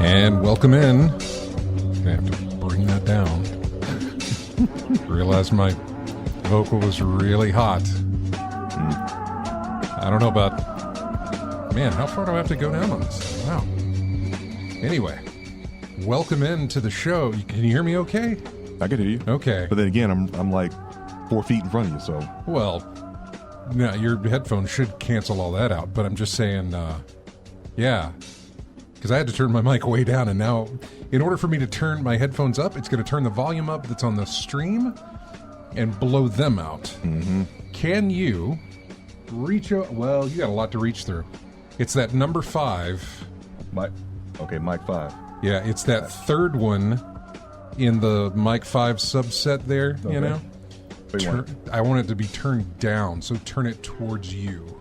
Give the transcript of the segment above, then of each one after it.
And welcome in. Gonna have to bring that down. Realized my vocal was really hot. I don't know about... Man, how far do I have to go down on this? Wow. Anyway, welcome in to the show. Can you hear me okay? I can hear you. Okay. But then again, I'm like 4 feet in front of you, so... Well, no, your headphones should cancel all that out, but I'm just saying, yeah. Because I had to turn my mic way down, and now, in order for me to turn my headphones up, it's going to turn the volume up that's on the stream and blow them out. Mm-hmm. Can you reach out? Well, you got a lot to reach through. It's that number 5. Mic 5. Yeah, it's that third one in the mic 5 subset there, Okay. you know? What do you want? I want it to be turned down, so turn it towards you.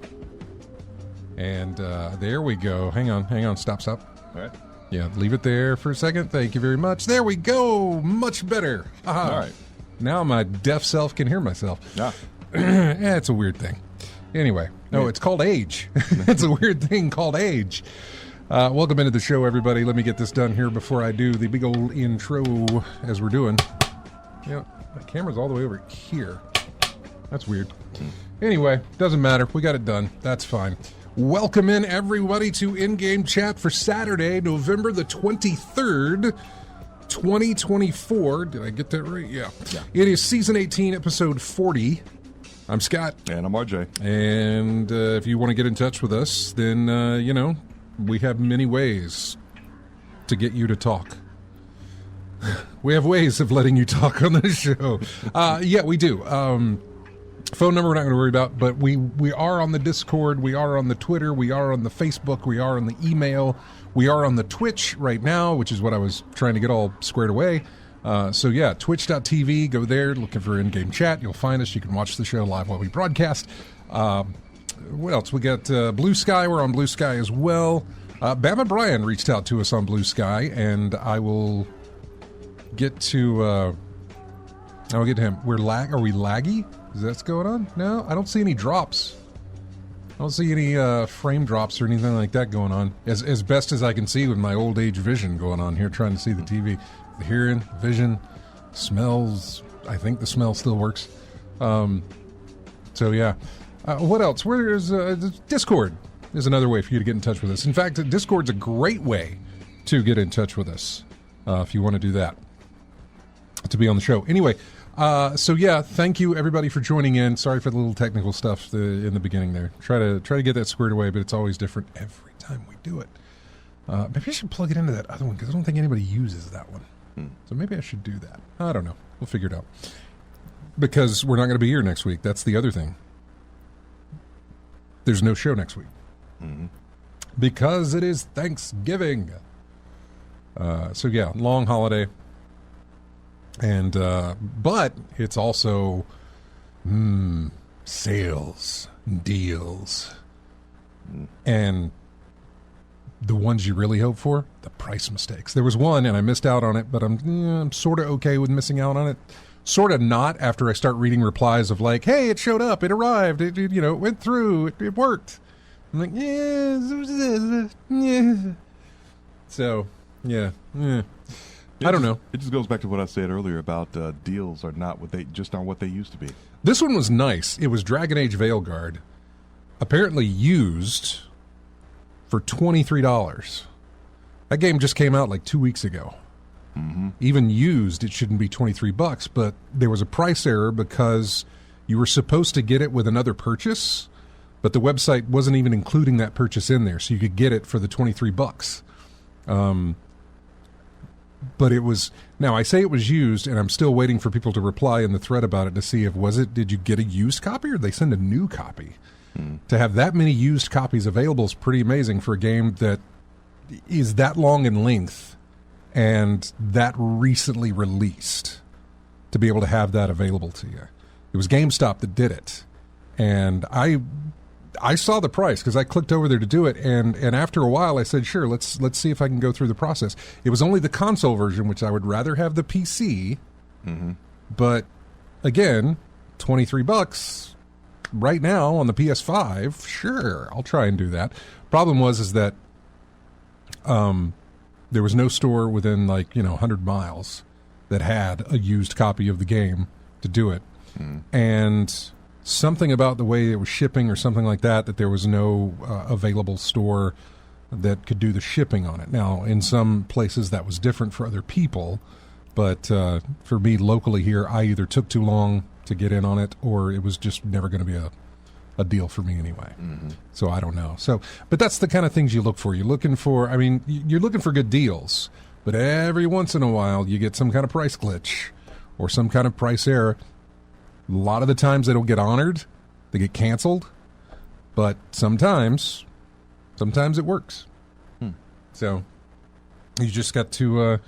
And there we go. Hang on, stop. All right. Yeah, leave it there for a second. Thank you very much. There we go. Much better. Aha. All right. Now my deaf self can hear myself. Ah. Yeah, it's a weird thing. Anyway, no, it's called age. It's a weird thing called age. Welcome into the show, everybody. Let me get this done here before I do the big old intro as we're doing. Yeah, my camera's all the way over here. That's weird. Anyway, doesn't matter. We got it done. That's fine. Welcome in, everybody, to In-Game Chat for Saturday, November the 23rd, 2024. Did I get that right? Yeah. It is Season 18, Episode 40. I'm Scott. And I'm RJ. And if you want to get in touch with us, then, we have many ways to get you to talk. We have ways of letting you talk on this show. Yeah, we do. Phone number we're not going to worry about, but we are on the Discord, we are on the Twitter, we are on the Facebook, we are on the email, we are on the Twitch right now, which is what I was trying to get all squared away. So yeah, twitch.tv, go there, looking for In-Game Chat, you'll find us, you can watch the show live while we broadcast. What else? We got Blue Sky, we're on Blue Sky as well. Bama Brian reached out to us on Blue Sky, and I will get to him. Are we laggy? Is that what's going on? No, I don't see any drops. I don't see any frame drops or anything like that going on. As best as I can see with my old age vision going on here, trying to see the TV. The hearing, vision, smells. I think the smell still works. So yeah. What else? Where's Discord is another way for you to get in touch with us. In fact, Discord's a great way to get in touch with us if you want to do that, to be on the show. Anyway, so yeah, thank you everybody for joining in. Sorry for the little technical stuff in the beginning there. Try to get that squared away, but it's always different every time we do it. Maybe I should plug it into that other one because I don't think anybody uses that one. So maybe I should do that. I don't know. We'll figure it out. Because we're not going to be here next week. That's the other thing. There's no show next week. Mm-hmm. Because it is Thanksgiving. So yeah, long holiday. And but it's also sales, deals, and the ones you really hope for, the price mistakes. There was one, and I missed out on it, but I'm sort of okay with missing out on it. Sort of not after I start reading replies of like, hey, it showed up, it arrived, it went through, it worked. I'm like, yeah. So, yeah. I don't know. It just goes back to what I said earlier about deals are not what they used to be. This one was nice. It was Dragon Age Veilguard. apparently used for $23. That game just came out like 2 weeks ago. Even used, it shouldn't be $23, but there was a price error because you were supposed to get it with another purchase, but the website wasn't even including that purchase in there, so you could get it for the $23. But it was, now I say it was used, and I'm still waiting for people to reply in the thread about it to see if did you get a used copy or did they send a new copy? To have that many used copies available is pretty amazing for a game that is that long in length and that recently released, to be able to have that available to you. It was GameStop that did it, and I saw the price because I clicked over there to do it, and after a while I said, sure, let's see if I can go through the process. It was only the console version, which I would rather have the PC, but again, $23 right now on the PS5, sure, I'll try and do that. Problem is that there was no store within 100 miles that had a used copy of the game to do it. And something about the way it was shipping or something like that there was no available store that could do the shipping on it. Now, in some places that was different for other people, but for me locally here, I either took too long to get in on it or it was just never going to be a deal for me anyway. So I don't know. But that's the kind of things you look for. You're looking for good deals, but every once in a while you get some kind of price glitch or some kind of price error. A lot of the times they don't get honored, they get canceled, but sometimes it works. So you just got to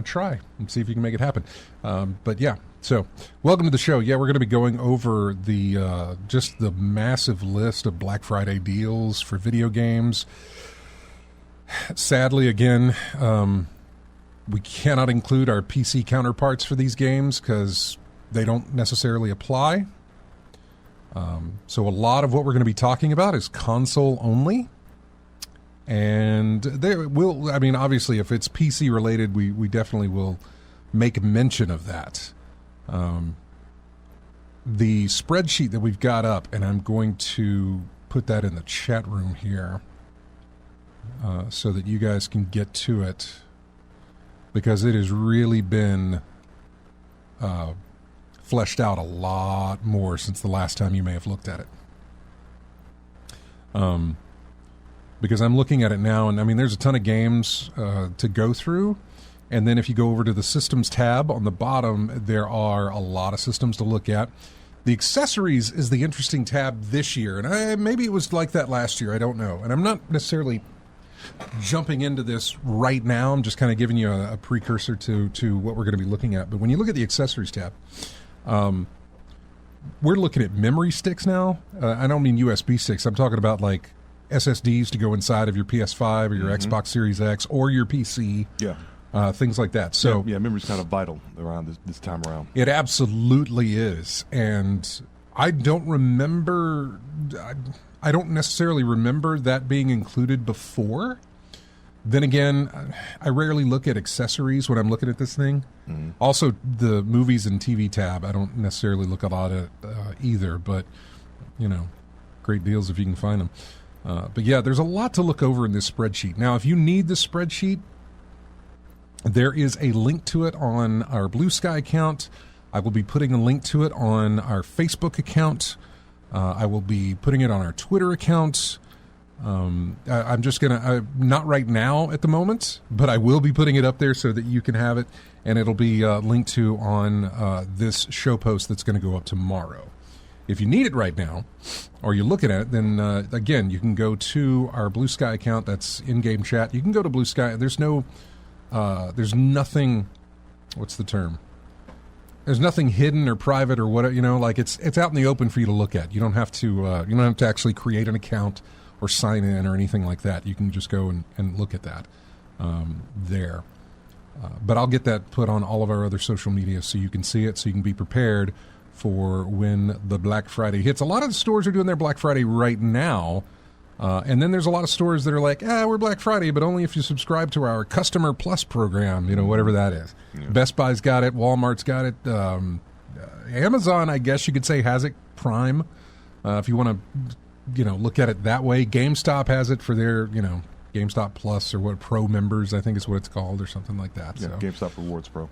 try and see if you can make it happen. But yeah. So, welcome to the show. Yeah, we're going to be going over the just the massive list of Black Friday deals for video games. Sadly, again, we cannot include our PC counterparts for these games because they don't necessarily apply. So, a lot of what we're going to be talking about is console only. And obviously, if it's PC related, we definitely will make mention of that. The spreadsheet that we've got up, and I'm going to put that in the chat room here so that you guys can get to it, because it has really been fleshed out a lot more since the last time you may have looked at it. Because I'm looking at it now, and there's a ton of games to go through. And then if you go over to the Systems tab on the bottom, there are a lot of systems to look at. The Accessories is the interesting tab this year, and maybe it was like that last year, I don't know. And I'm not necessarily jumping into this right now. I'm just kind of giving you a precursor to what we're going to be looking at. But when you look at the Accessories tab, we're looking at memory sticks now. I don't mean USB sticks. I'm talking about like SSDs to go inside of your PS5 or your Xbox Series X or your PC. Yeah. Things like that. So yeah, memory's kind of vital around this time around. It absolutely is, and I don't remember. I don't necessarily remember that being included before. Then again, I rarely look at accessories when I'm looking at this thing. Also, the movies and TV tab, I don't necessarily look a lot at either. But great deals if you can find them. But yeah, there's a lot to look over in this spreadsheet. Now, if you need the spreadsheet, there is a link to it on our Blue Sky account. I will be putting a link to it on our Facebook account. I will be putting it on our Twitter account. I'm just going to, not right now at the moment, but I will be putting it up there so that you can have it, and it'll be linked to on this show post that's going to go up tomorrow. If you need it right now, or you're looking at it, then again, you can go to our Blue Sky account. That's in-game chat. You can go to Blue Sky. There's nothing, what's the term? There's nothing hidden or private or whatever, like it's out in the open for you to look at. You don't have to actually create an account or sign in or anything like that. You can just go and look at that there. But I'll get that put on all of our other social media so you can see it, so you can be prepared for when the Black Friday hits. A lot of the stores are doing their Black Friday right now. And then there's a lot of stores that are like, we're Black Friday, but only if you subscribe to our Customer Plus program, whatever that is. Yeah. Best Buy's got it. Walmart's got it. Amazon, I guess you could say, has it Prime. If you want to look at it that way. GameStop has it for their, GameStop Plus or what Pro members, I think is what it's called, or something like that. Yeah, So. GameStop Rewards Pro.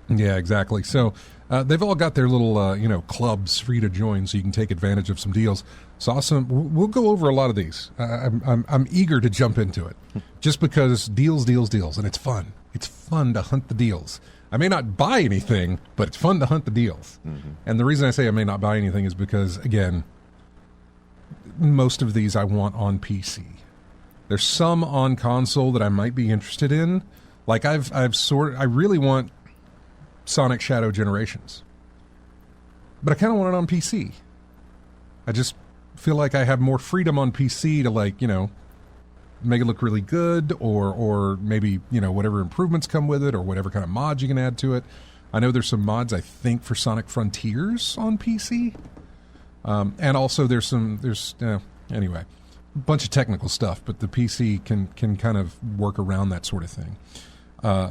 Yeah, exactly. So they've all got their little, clubs for you to join, so you can take advantage of some deals. Saw some. We'll go over a lot of these. I'm eager to jump into it, just because deals, and it's fun. It's fun to hunt the deals. I may not buy anything, but it's fun to hunt the deals. Mm-hmm. And the reason I say I may not buy anything is because, again, most of these I want on PC. There's some on console that I might be interested in. Like I really want Sonic Shadow Generations, but I kind of want it on PC. I just feel like I have more freedom on PC to make it look really good, or maybe whatever improvements come with it, or whatever kind of mods you can add to it. I know there's some mods I think for Sonic Frontiers on PC, and also there's anyway, a bunch of technical stuff, but the PC can kind of work around that sort of thing.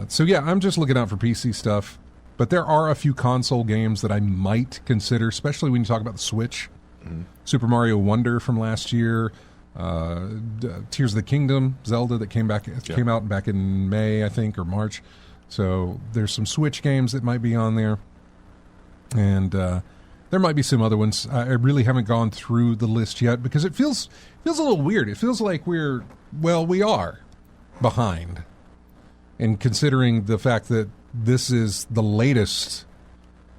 So yeah, I'm just looking out for PC stuff. But there are a few console games that I might consider, especially when you talk about the Switch. Mm-hmm. Super Mario Wonder from last year, Tears of the Kingdom, Zelda that came out back in May, I think, or March. So there's some Switch games that might be on there, and there might be some other ones. I really haven't gone through the list yet because it feels a little weird. It feels like we are behind, and considering the fact that this is the latest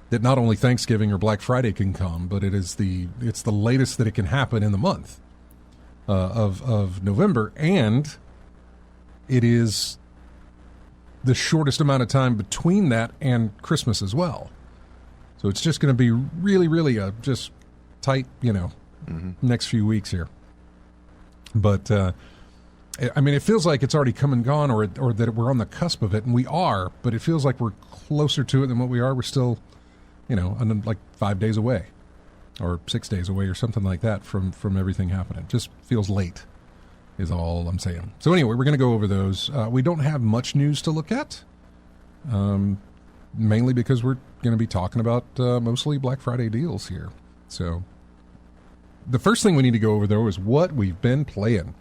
that not only Thanksgiving or Black Friday can come, but it's the latest that it can happen in the month of November, and it is the shortest amount of time between that and Christmas as well. So it's just going to be really, really just tight, next few weeks here. But I mean, it feels like it's already come and gone, or that we're on the cusp of it, and we are, but it feels like we're closer to it than what we are. We're still, like 5 days away, or 6 days away, or something like that from everything happening. Just feels late, is all I'm saying. So anyway, we're going to go over those. We don't have much news to look at, mainly because we're going to be talking about mostly Black Friday deals here. So the first thing we need to go over, though, is what we've been playing.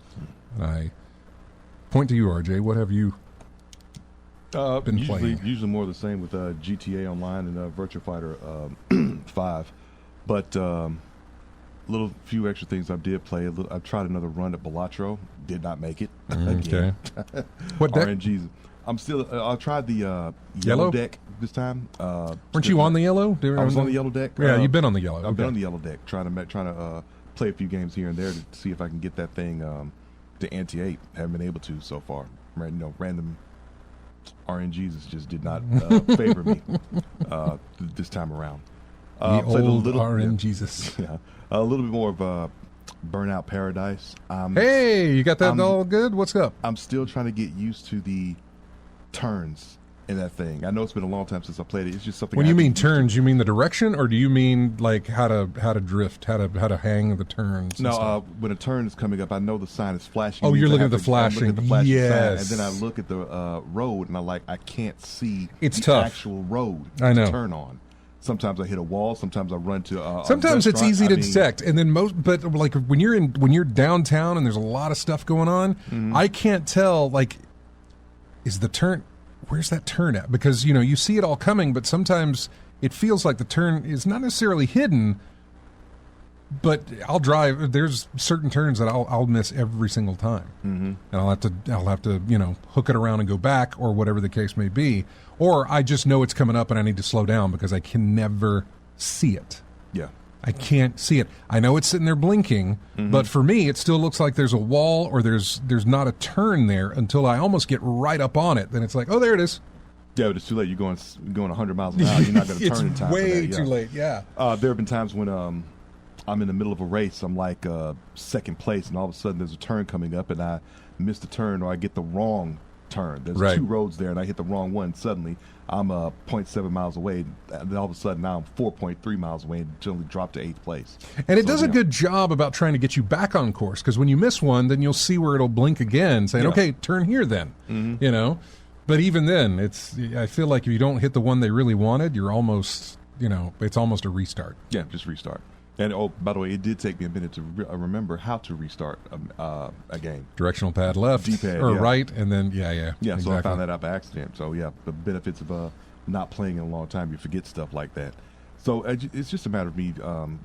I point to you, RJ. What have you been playing? Usually more of the same with GTA Online and Virtua Fighter 5. But little few extra things I did play. I tried another run at Balatro. Did not make it. Okay. What deck? RNGs. I'm still. I tried the yellow deck this time. Weren't you on the yellow? I was on the yellow deck. Yeah, you've been on the yellow. I've been on the yellow deck, trying to play a few games here and there to see if I can get that thing to ante-8. Haven't been able to so far. Random RNGs just did not favor me this time around. The old RNGs. Yeah, a little bit more of Burnout Paradise. Hey, you got that all good? What's up? I'm still trying to get used to the turns in that thing. I know it's been a long time since I played it. It's just something. When you mean turns, you mean the direction, or do you mean like how to drift, how to hang the turns? No, when a turn is coming up, I know the sign is flashing. Oh, you're looking at the flashing. I'm looking at the flashing yes. sign, and then I look at the road, and I can't see it's the tough. actual road I know. to turn on. Sometimes I hit a wall. Sometimes I run to. Sometimes it's easy to detect, and then but like when you're downtown and there's a lot of stuff going on, mm-hmm. I can't tell. Like, is the turn? Where's that turn at? Because you see it all coming, but sometimes it feels like the turn is not necessarily hidden. But I'll drive. There's certain turns that I'll miss every single time, mm-hmm. and I'll have to hook it around and go back, or whatever the case may be. Or I just know it's coming up and I need to slow down because I can never see it. Yeah. I can't see it. I know it's sitting there blinking, mm-hmm. but for me, it still looks like there's a wall or there's not a turn there until I almost get right up on it. Then it's like, oh, there it is. Yeah, but it's too late. You're going 100 miles an hour. You're not going to turn in time. It's way for that. Yeah. too late. Yeah. There have been times when I'm in the middle of a race. I'm like second place, and all of a sudden there's a turn coming up, and I miss the turn or I get the wrong turn. There's right. 2 roads there, and I hit the wrong one. Suddenly, I'm 0.7 miles away. And then all of a sudden, now I'm 4.3 miles away and generally dropped to 8th place. And it does a good job about trying to get you back on course, because when you miss one, then you'll see where it'll blink again, saying, okay, turn here then. Mm-hmm. But even then, I feel like if you don't hit the one they really wanted, you're almost, it's almost a restart. Yeah, just restart. And oh, by the way, it did take me a minute to remember how to restart a game. Directional pad left D-pad, or yeah. right, and then yeah. Yeah, exactly. so I found that out by accident. So yeah, the benefits of not playing in a long time, you forget stuff like that. So it's just a matter of me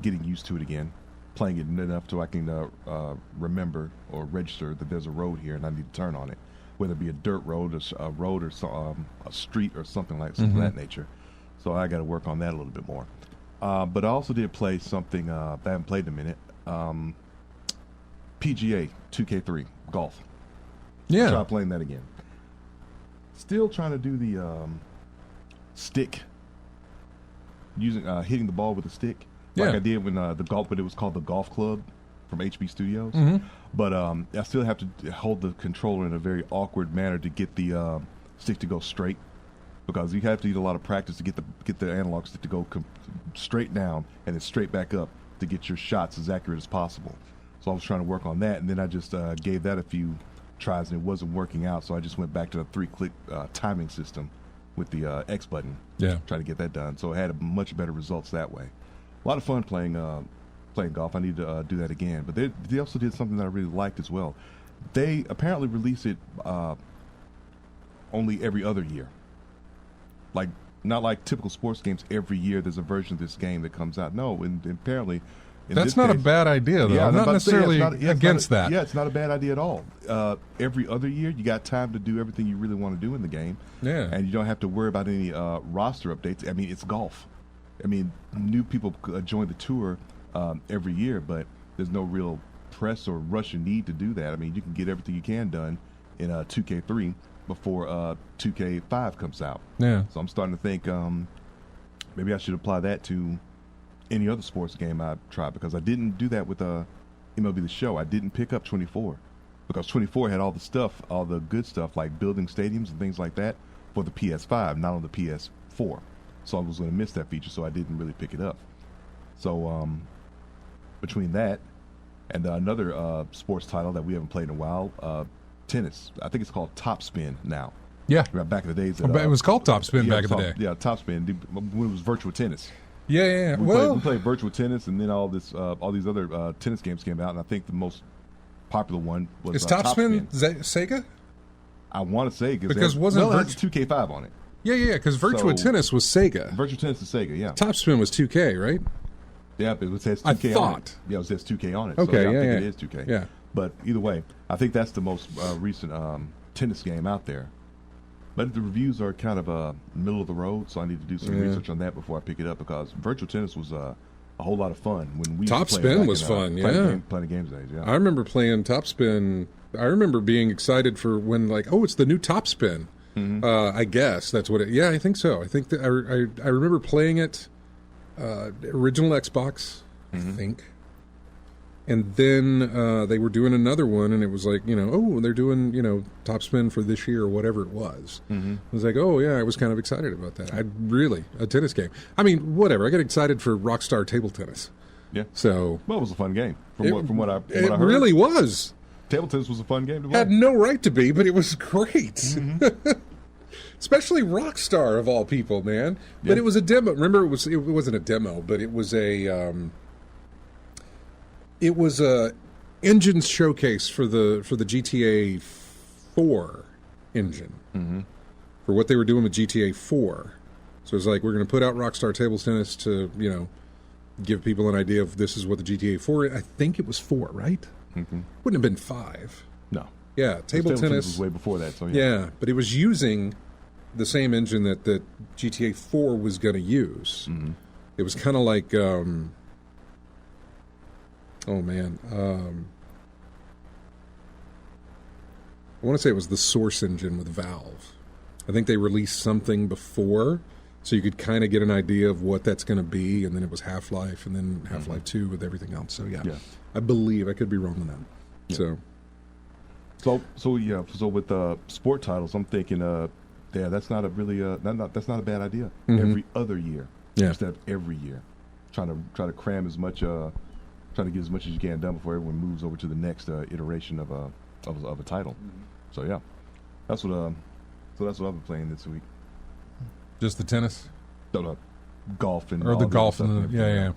getting used to it again, playing it enough so I can remember or register that there's a road here and I need to turn on it, whether it be a dirt road, a road, or a street or something like of that nature. So I got to work on that a little bit more. But I also did play something that I haven't played in a minute. PGA 2K3 golf. Yeah. Try playing that again. Still trying to do the stick, using hitting the ball with a stick, like Yeah. I did when but it was called the Golf Club from HB Studios. But I still have to hold the controller in a very awkward manner to get the stick to go straight, because you have to use a lot of practice to get the analog stick to go straight down and then straight back up to get your shots as accurate as possible. So I was trying to work on that, and then I just gave that a few tries and it wasn't working out, so I just went back to the 3-click timing system with the X button. Yeah. Trying to get that done. So I had much better results that way. A lot of fun playing golf. I need to do that again. But they also did something that I really liked as well. They apparently release it only every other year. Like, not like typical sports games. Every year there's a version of this game that comes out. No, and apparently... That's not a bad idea, though. I'm not necessarily against that. Yeah, it's not a bad idea at all. Every other year, you got time to do everything you really want to do in the game. Yeah. And you don't have to worry about any roster updates. I mean, it's golf. I mean, new people join the tour every year, but there's no real press or rush or need to do that. I mean, you can get everything you can done in 2K3 before 2K5 comes out. Yeah. So I'm starting to think maybe I should apply that to any other sports game I've tried, because I didn't do that with MLB The Show. I didn't pick up 24 because 24 had all the stuff, all the good stuff like building stadiums and things like that for the PS5, not on the PS4. So I was going to miss that feature, so I didn't really pick it up. So between that and another sports title that we haven't played in a while, tennis. I think it's called Top Spin now. Yeah. Back in the days. It was called Top Spin back in the day. Yeah, Top Spin when it was virtual tennis. Yeah. We played virtual tennis, and then all these other tennis games came out, and I think the most popular one was is Top Spin Sega? I want to say because wasn't it has 2K5 on it. Yeah, because Virtua Tennis was Sega. Virtual Tennis is Sega, yeah. Top Spin was 2K, right? Yeah, it says 2K I thought. on it. Yeah, it says 2K on it. Okay, so I think yeah. it is 2K. Yeah. But either way, I think that's the most recent tennis game out there. But the reviews are kind of middle of the road, so I need to do some research on that before I pick it up, because virtual tennis was a whole lot of fun when we Top Spin was fun. Playing games days. Yeah, I remember playing Top Spin. I remember being excited for when it's the new Top Spin. I guess that's what it. Yeah, I think so. I think that I remember playing it, original Xbox, I think. And then they were doing another one, and it was like, they're doing, Top Spin for this year or whatever it was. I was like, oh, yeah, I was kind of excited about that. A tennis game. I mean, whatever. I got excited for Rockstar Table Tennis. Yeah. So. Well, it was a fun game. From what I heard. It really was. Table tennis was a fun game to play. Had no right to be, but it was great. Especially Rockstar, of all people, man. But it was a demo. Remember, it wasn't a demo, but it was a... It was a engine showcase for the GTA 4 engine for what they were doing with GTA 4. So it's like, we're going to put out Rockstar Table Tennis to give people an idea of this is what the GTA 4. I think it was 4, right? Wouldn't have been 5. No. Yeah, table tennis was way before that. So yeah, but it was using the same engine that GTA 4 was going to use. It was kind of like. Oh, man. I want to say it was the Source engine with Valve. I think they released something before, so you could kind of get an idea of what that's going to be, and then it was Half-Life, and then Half-Life 2 with everything else. So, yeah. I believe. I could be wrong on that. Yeah. So with sport titles, I'm thinking, that's not a really that's not a bad idea. Every other year instead of every year, trying to cram as much. Trying to get as much as you can done before everyone moves over to the next iteration of a title. So yeah, that's what I've been playing this week. Just the tennis, golf and or the golf stuff. and yeah.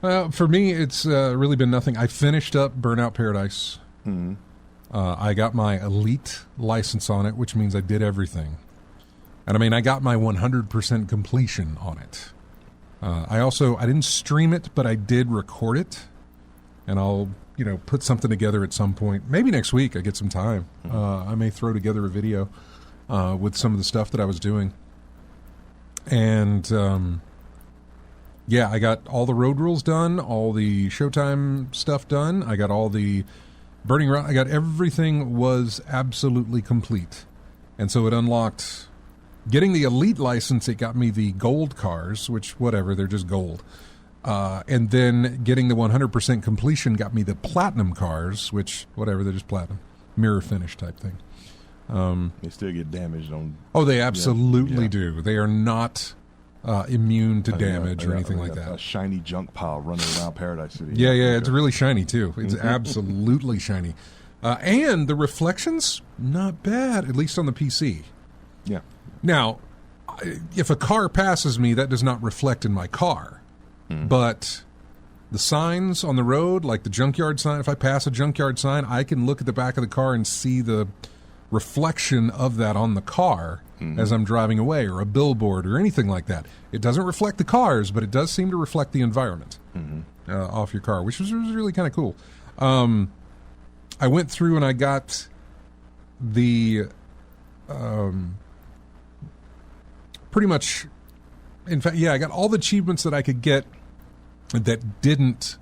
For me, it's really been nothing. I finished up Burnout Paradise. Mm-hmm. I got my Elite license on it, which means I did everything. And I mean, I got my 100% completion on it. I didn't stream it, but I did record it. And I'll, put something together at some point. Maybe next week I get some time. I may throw together a video with some of the stuff that I was doing. And, I got all the road rules done, all the Showtime stuff done. I got all the Burning Route. I got everything was absolutely complete. And so it unlocked... Getting the Elite license, it got me the gold cars, which, whatever, they're just gold. And then getting the 100% completion got me the platinum cars, which, whatever, they're just platinum. Mirror finish type thing. They still get damaged on... Oh, they absolutely do. They are not immune to damage or anything like that. A shiny junk pile running around Paradise City. Yeah, it's really shiny, too. It's absolutely shiny. And the reflections, not bad, at least on the PC. Yeah. Now, if a car passes me, that does not reflect in my car. But the signs on the road, like the junkyard sign, if I pass a junkyard sign, I can look at the back of the car and see the reflection of that on the car as I'm driving away, or a billboard or anything like that. It doesn't reflect the cars, but it does seem to reflect the environment off your car, which was really kind of cool. I went through and I got the... pretty much, in fact, I got all the achievements that I could get that didn't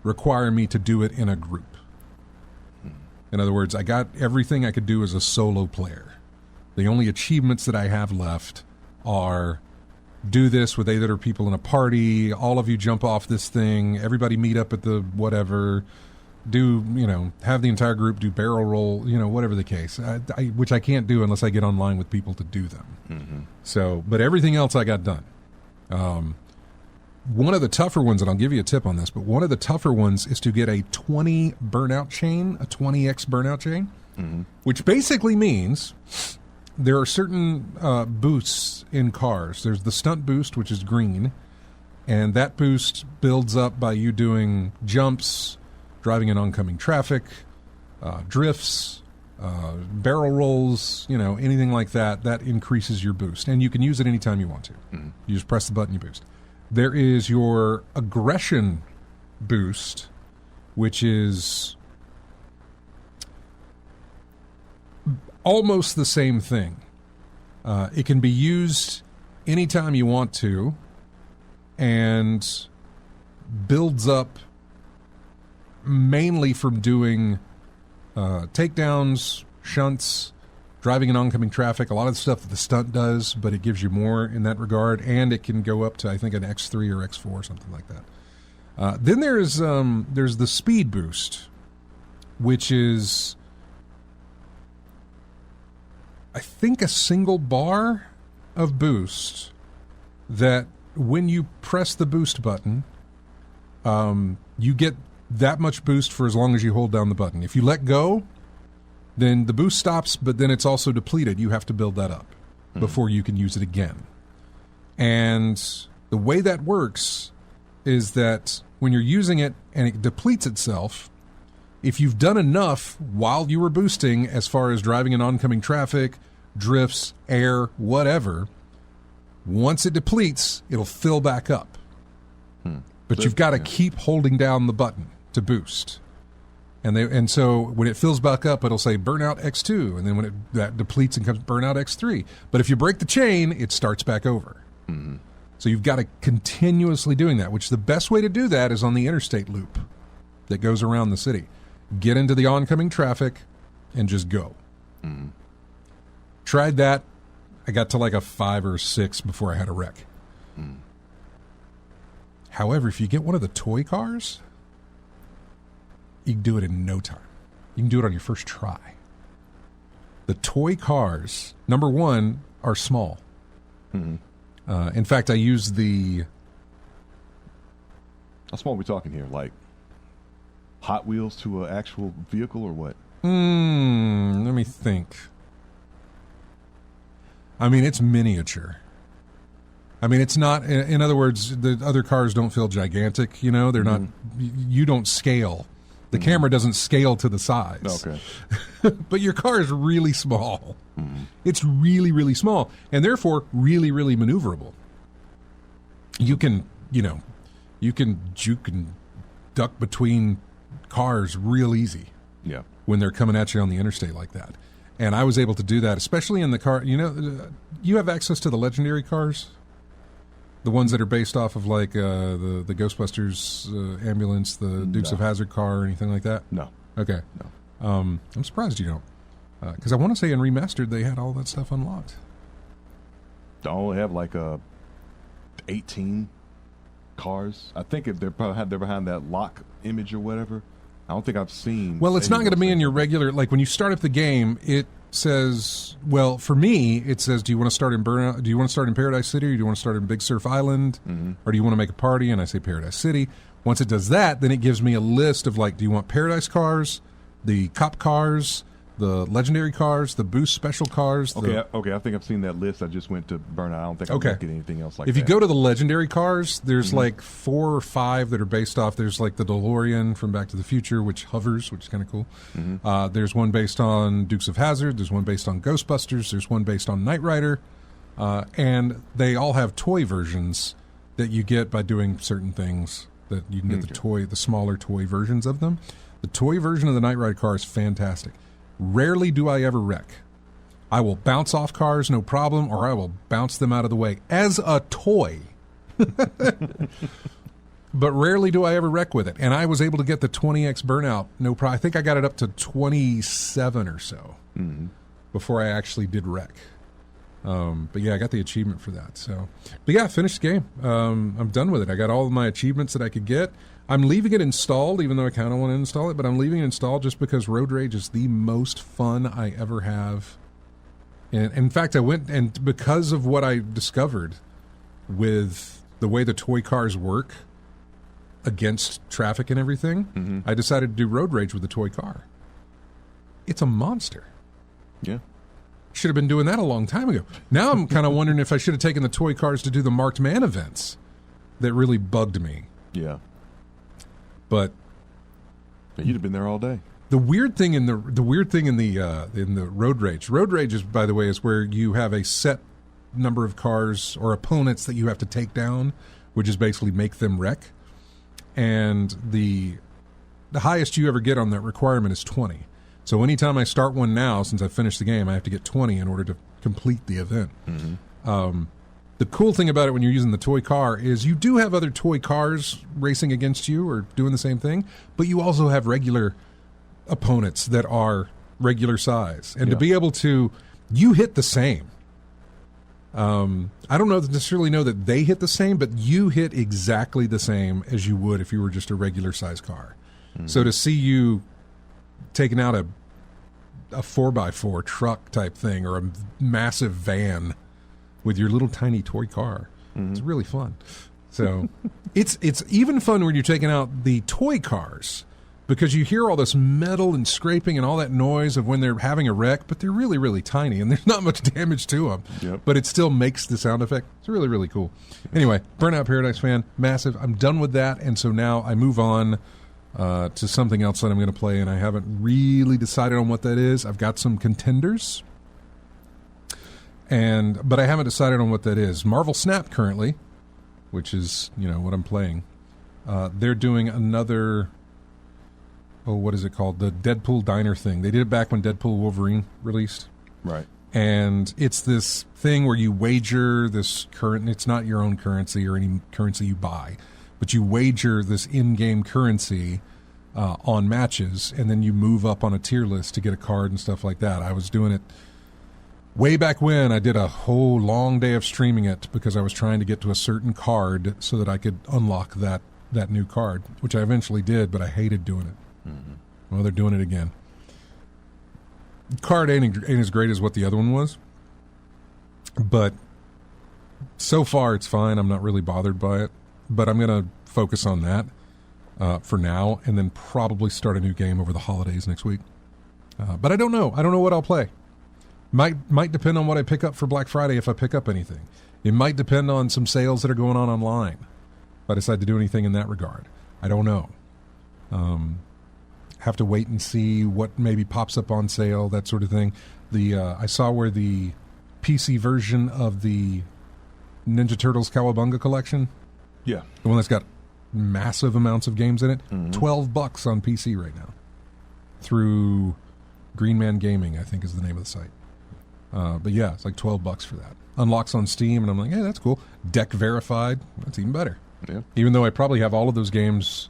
require me to do it in a group. In other words, I got everything I could do as a solo player. The only achievements that I have left are do this with 8 other people in a party, all of you jump off this thing, everybody meet up at the whatever, do, have the entire group do barrel roll, whatever the case, which I can't do unless I get online with people to do them. So, but everything else I got done. One of the tougher ones, and I'll give you a tip on this, but one of the tougher ones is to get a 20 burnout chain, a 20x burnout chain, which basically means there are certain boosts in cars. There's the stunt boost, which is green, and that boost builds up by you doing jumps, driving in oncoming traffic, drifts, barrel rolls, anything like that. That increases your boost. And you can use it anytime you want to. You just press the button, you boost. There is your aggression boost, which is almost the same thing. It can be used anytime you want to and builds up mainly from doing takedowns, shunts, driving in oncoming traffic, a lot of the stuff that the stunt does, but it gives you more in that regard, and it can go up to, I think, an X3 or X4, something like that. Then there's the speed boost, which is, I think, a single bar of boost that when you press the boost button, you get that much boost for as long as you hold down the button. If you let go, then the boost stops, but then it's also depleted. You have to build that up before you can use it again. And the way that works is that when you're using it and it depletes itself, if you've done enough while you were boosting, as far as driving in oncoming traffic, drifts, air, whatever, once it depletes, it'll fill back up. But you've got to keep holding down the button to boost. And so when it fills back up, it'll say burnout X2, and then when that depletes and comes burnout X3. But if you break the chain, it starts back over. So you've got to continuously doing that, which the best way to do that is on the interstate loop that goes around the city. Get into the oncoming traffic and just go. Tried that. I got to like a 5 or 6 before I had a wreck. However, if you get one of the toy cars, you can do it in no time. You can do it on your first try. The toy cars, number one, are small. In fact, I use the... How small are we talking here? Like Hot Wheels to an actual vehicle or what? Let me think. I mean, it's miniature. I mean, it's not. In other words, the other cars don't feel gigantic. You know, they're not. You don't scale. The camera doesn't scale to the size. Okay. But your car is really small. It's really, really small, and therefore really, really maneuverable. You can, you can juke and duck between cars real easy. Yeah. When they're coming at you on the interstate like that. And I was able to do that, especially in the car. You have access to the legendary cars? The ones that are based off of like the Ghostbusters ambulance, the Dukes of Hazzard car, or anything like that? No. Okay. No. I'm surprised you don't. Because I want to say in Remastered they had all that stuff unlocked. They only have like 18 cars. I think if they're behind that lock image or whatever. I don't think I've seen. Well, it's not going to be in your regular, like when you start up the game, it says, well, for me, it says, do you want to start in Burnout? Do you want to start in Paradise City, or do you want to start in Big Surf Island? Or do you want to make a party? And I say Paradise City. Once it does that, then it gives me a list of like, do you want Paradise cars, the cop cars, the legendary cars, the boost special cars? Okay, I think I've seen that list. I just went to Burnout. I don't think I'm looking at anything else like that. If you go to the legendary cars, there's like 4 or 5 that are based off. There's like the DeLorean from Back to the Future, which hovers, which is kind of cool. There's one based on Dukes of Hazzard. There's one based on Ghostbusters. There's one based on Knight Rider. And they all have toy versions that you get by doing certain things. That you can get the smaller toy versions of them. The toy version of the Knight Rider car is fantastic. Rarely do I ever wreck. I will bounce off cars, no problem, or I will bounce them out of the way as a toy. But rarely do I ever wreck with it. And I was able to get the 20X Burnout, no problem. I think I got it up to 27 or so before I actually did wreck. But yeah, I got the achievement for that. So, but yeah, I finished the game. I'm done with it. I got all of my achievements that I could get. I'm leaving it installed, even though I kind of want to install it, but I'm leaving it installed just because Road Rage is the most fun I ever have. And in fact, I went, and because of what I discovered with the way the toy cars work against traffic and everything, I decided to do Road Rage with the toy car. It's a monster. Yeah. Should have been doing that a long time ago. Now I'm kind of wondering if I should have taken the toy cars to do the Marked Man events. That really bugged me. Yeah. But you'd have been there all day. The weird thing in the Road Rage. Road Rage is, by the way, is where you have a set number of cars or opponents that you have to take down, which is basically make them wreck. And the highest you ever get on that requirement is 20. So anytime I start one now, since I finished the game, I have to get 20 in order to complete the event. The cool thing about it when you're using the toy car is you do have other toy cars racing against you or doing the same thing, but you also have regular opponents that are regular size. And to be able to, you hit the same. I don't necessarily know that they hit the same, but you hit exactly the same as you would if you were just a regular size car. So to see you taking out a 4x4 truck type thing or a massive van with your little tiny toy car, it's really fun. So it's even fun when you're taking out the toy cars because you hear all this metal and scraping and all that noise of when they're having a wreck, but they're really, really tiny and there's not much damage to them. Yep. But it still makes the sound effect. It's really, really cool. Anyway, Burnout Paradise fan, massive. I'm done with that, and so now I move on to something else that I'm going to play, and I haven't really decided on what that is. I've got some contenders, but I haven't decided on what that is. Marvel Snap currently, which is what I'm playing. They're doing another. Oh, what is it called? The Deadpool Diner thing. They did it back when Deadpool Wolverine released. Right. And it's this thing where you wager this it's not your own currency or any currency you buy, but you wager this in-game currency on matches, and then you move up on a tier list to get a card and stuff like that. I was doing it way back when. I did a whole long day of streaming it because I was trying to get to a certain card so that I could unlock that new card, which I eventually did, but I hated doing it. Well, they're doing it again. The card ain't as great as what the other one was, but so far it's fine. I'm not really bothered by it, but I'm going to focus on that for now, and then probably start a new game over the holidays next week. But I don't know. I don't know what I'll play. Might depend on what I pick up for Black Friday if I pick up anything. It might depend on some sales that are going on online. If I decide to do anything in that regard, I don't know. Have to wait and see what maybe pops up on sale, that sort of thing. I saw where the PC version of the Ninja Turtles Cowabunga collection, Yeah. the one that's got massive amounts of games in it, $12 on PC right now through Green Man Gaming, I think is the name of the site. But yeah, it's like $12 for that. Unlocks on Steam, and I'm like, hey, that's cool. Deck verified, that's even better. Yeah. Even though I probably have all of those games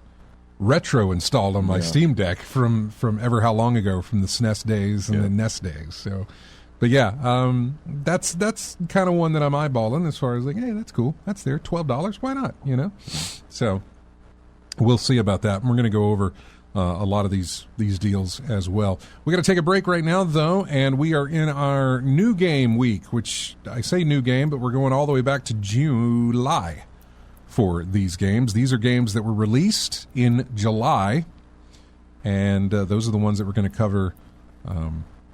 retro installed on my Steam Deck from ever how long ago, from the SNES days and the NES days. So, but yeah, that's kind of one that I'm eyeballing as far as like, hey, that's cool. That's there, $12. Why not? You know. So we'll see about that. And we're going to go over a lot of these deals as well. We got to take a break right now, though, and we are in our new game week, which I say new game, but we're going all the way back to July for these games. These are games that were released in July, and those are the ones that we're going to cover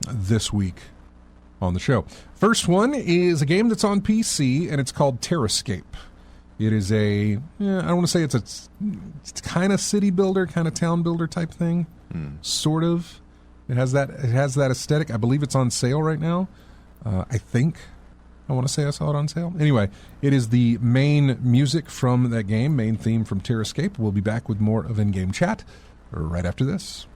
this week on the show. First one is a game that's on PC, and it's called Terrascape. It is I don't want to say it's kind of city builder, kind of town builder type thing, sort of. It has that aesthetic. I believe it's on sale right now. I think. I want to say I saw it on sale. Anyway, it is the main music from that game, main theme from Terrascape. We'll be back with more of In-Game Chat right after this.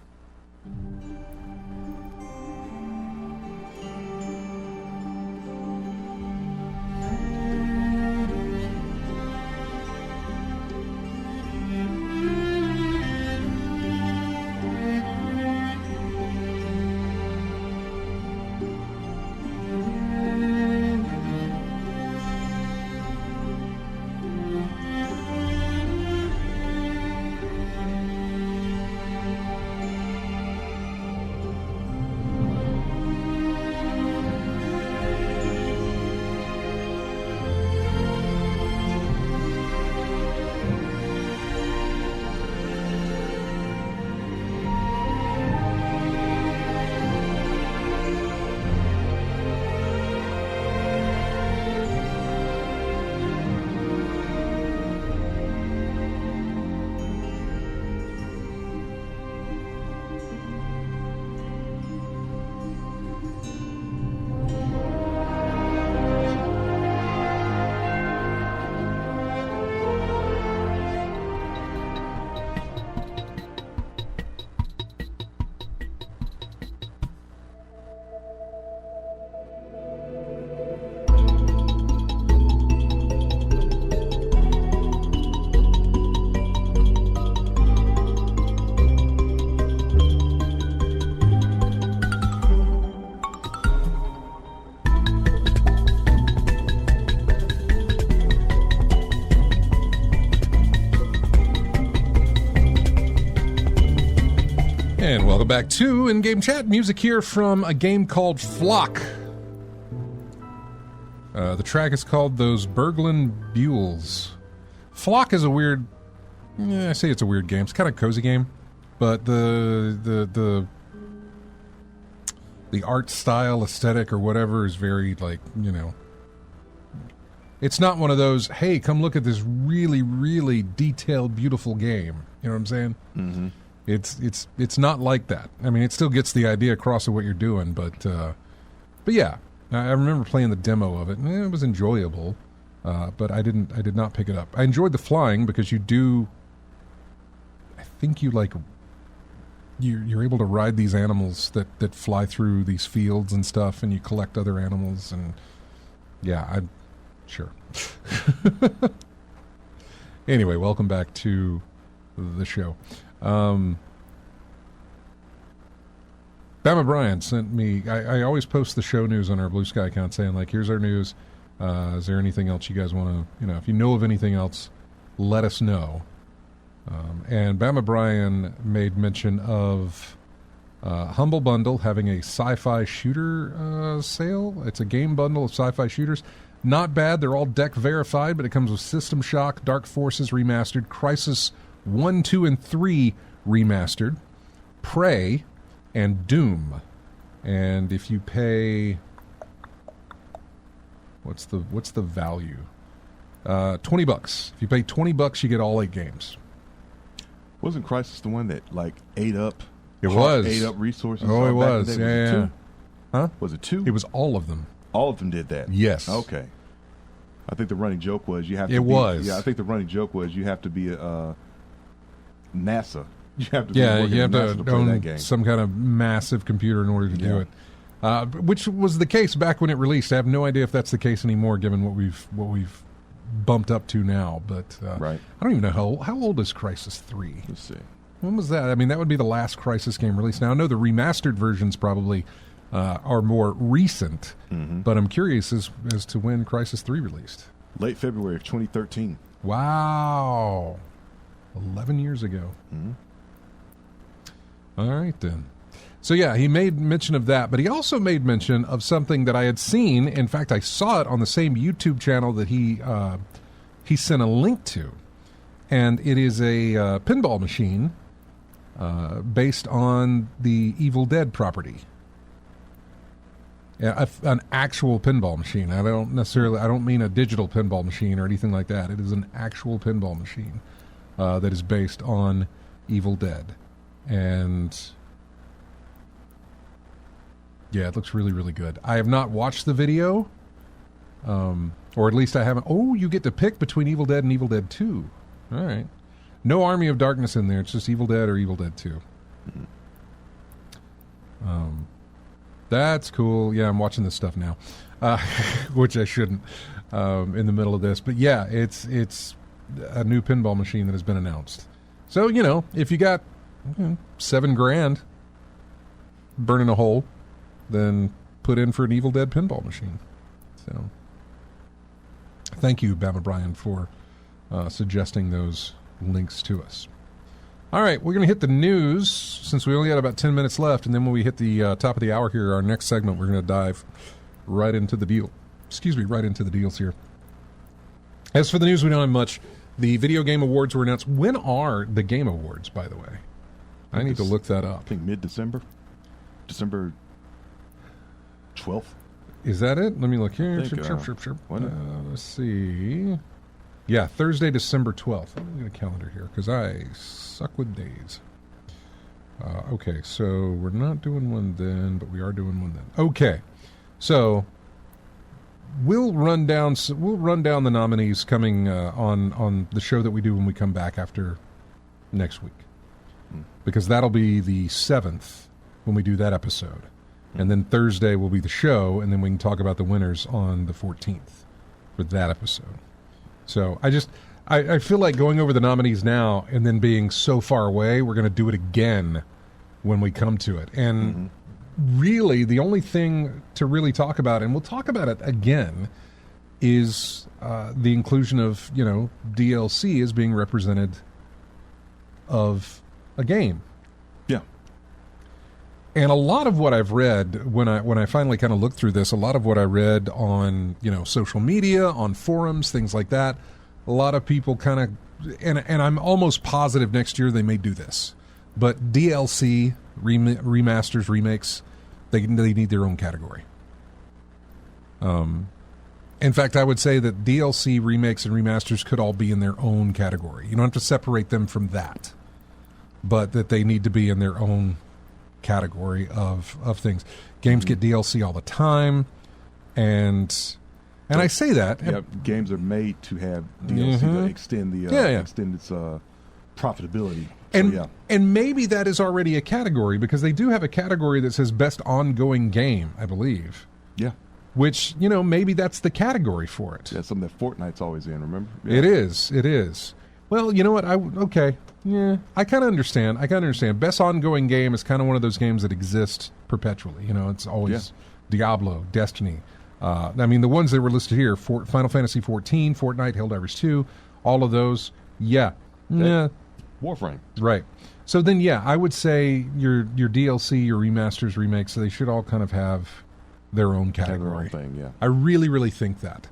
And welcome back to In-Game Chat. Music here from a game called Flock. The track is called Those Berglund Buells. Flock is a weird... I say it's a weird game. It's kind of a cozy game. But the art style, aesthetic, or whatever is very, like, you know... It's not one of those, hey, come look at this really, really detailed, beautiful game. You know what I'm saying? Mm-hmm. It's not like that. I mean, it still gets the idea across of what you're doing, but yeah, I remember playing the demo of it, and it was enjoyable. But I did not pick it up. I enjoyed the flying because you do. I think you like. You're able to ride these animals that fly through these fields and stuff, and you collect other animals, and yeah, I'm sure. Anyway, welcome back to the show. Bama Bryan sent me. I always post the show news on our Blue Sky account, saying like, "Here's our news. Is there anything else you guys want to? If you know of anything else, let us know." And Bama Bryan made mention of Humble Bundle having a sci-fi shooter sale. It's a game bundle of sci-fi shooters. Not bad. They're all deck verified, but it comes with System Shock, Dark Forces Remastered, Crisis 1, 2, and 3 Remastered, Prey, and Doom. And if you pay... What's the value? $20. If you pay $20, you get all 8 games. Wasn't Crisis the one that like ate up resources? Oh, it was. Was Yeah, it yeah. 2? Huh? Was it 2? It was all of them. All of them did that. Yes. Okay. I think the running joke was you have to. It be, was. Yeah, I think the running joke was you have to be NASA. You have to. Yeah, be you have NASA to play that own game. some kind of massive computer in order to do Yeah. it. Which was the case back when it released. I have no idea if that's the case anymore, given what we've bumped up to now. But Right. I don't even know how old is Crisis 3. Let's see. When was that? I mean, that would be the last Crisis game released. Now I know the remastered versions probably are more recent, but I'm curious as to when Crisis 3 released. Late February of 2013. Wow, 11 years ago. All right then. So yeah, he made mention of that, but he also made mention of something that I had seen. In fact, I saw it on the same YouTube channel that he sent a link to, and it is a pinball machine based on the Evil Dead property. Yeah, an actual pinball machine. I don't mean a digital pinball machine or anything like that. It is an actual pinball machine that is based on Evil Dead, and yeah, it looks really, really good. I have not watched the video, or at least I haven't. Oh, you get to pick between Evil Dead and Evil Dead 2. All right. No Army of Darkness in there. It's just Evil Dead or Evil Dead 2. That's cool. Yeah, I'm watching this stuff now, which I shouldn't in the middle of this. But yeah, it's a new pinball machine that has been announced. So, if you got $7,000 burning a hole, then put in for an Evil Dead pinball machine. So thank you, Bama Brian, for suggesting those links to us. All right, we're going to hit the news since we only got about 10 minutes left, and then when we hit the top of the hour here, our next segment, we're going to dive right into the deal. Right into the deals here. As for the news, we don't have much. The Video Game Awards were announced. When are the Game Awards, by the way? I need to look that up. I think mid-December. December 12th. Is that it? Let me look here. Think, Let's see. Yeah, Thursday, December 12th. Let me get a calendar here because I suck with days. Okay, so we're not doing one then, but we are doing one then. Okay, so we'll run down the nominees coming on the show that we do when we come back after next week, because that'll be the 7th when we do that episode, and then Thursday will be the show, and then we can talk about the winners on the 14th for that episode. So I feel like going over the nominees now and then being so far away, we're going to do it again when we come to it. And really, the only thing to really talk about, and we'll talk about it again, is the inclusion of, DLC as being represented of a game. Yeah. And a lot of what I've read when I finally kind of looked through this, a lot of what I read on social media, on forums, things like that, a lot of people kind of, and I'm almost positive next year they may do this, but DLC remasters, remakes, they need their own category. In fact, I would say that DLC remakes and remasters could all be in their own category. You don't have to separate them from that, but that they need to be in their own category of things. Games get DLC all the time, and I say that. Yeah, games are made to have DLC to extend extend its profitability. So, and maybe that is already a category, because they do have a category that says best ongoing game, I believe. Yeah. Which, maybe that's the category for it. Yeah, something that Fortnite's always in, remember? Yeah. It is. Well, you know what? I kind of understand. Best ongoing game is kind of one of those games that exist perpetually. It's always Diablo, Destiny. The ones that were listed here, Final Fantasy XIV, Fortnite, Helldivers 2, all of those, Warframe. Right. So then, I would say your DLC, your remasters, remakes, they should all kind of have their own category. Their own thing, yeah. I really, really think that.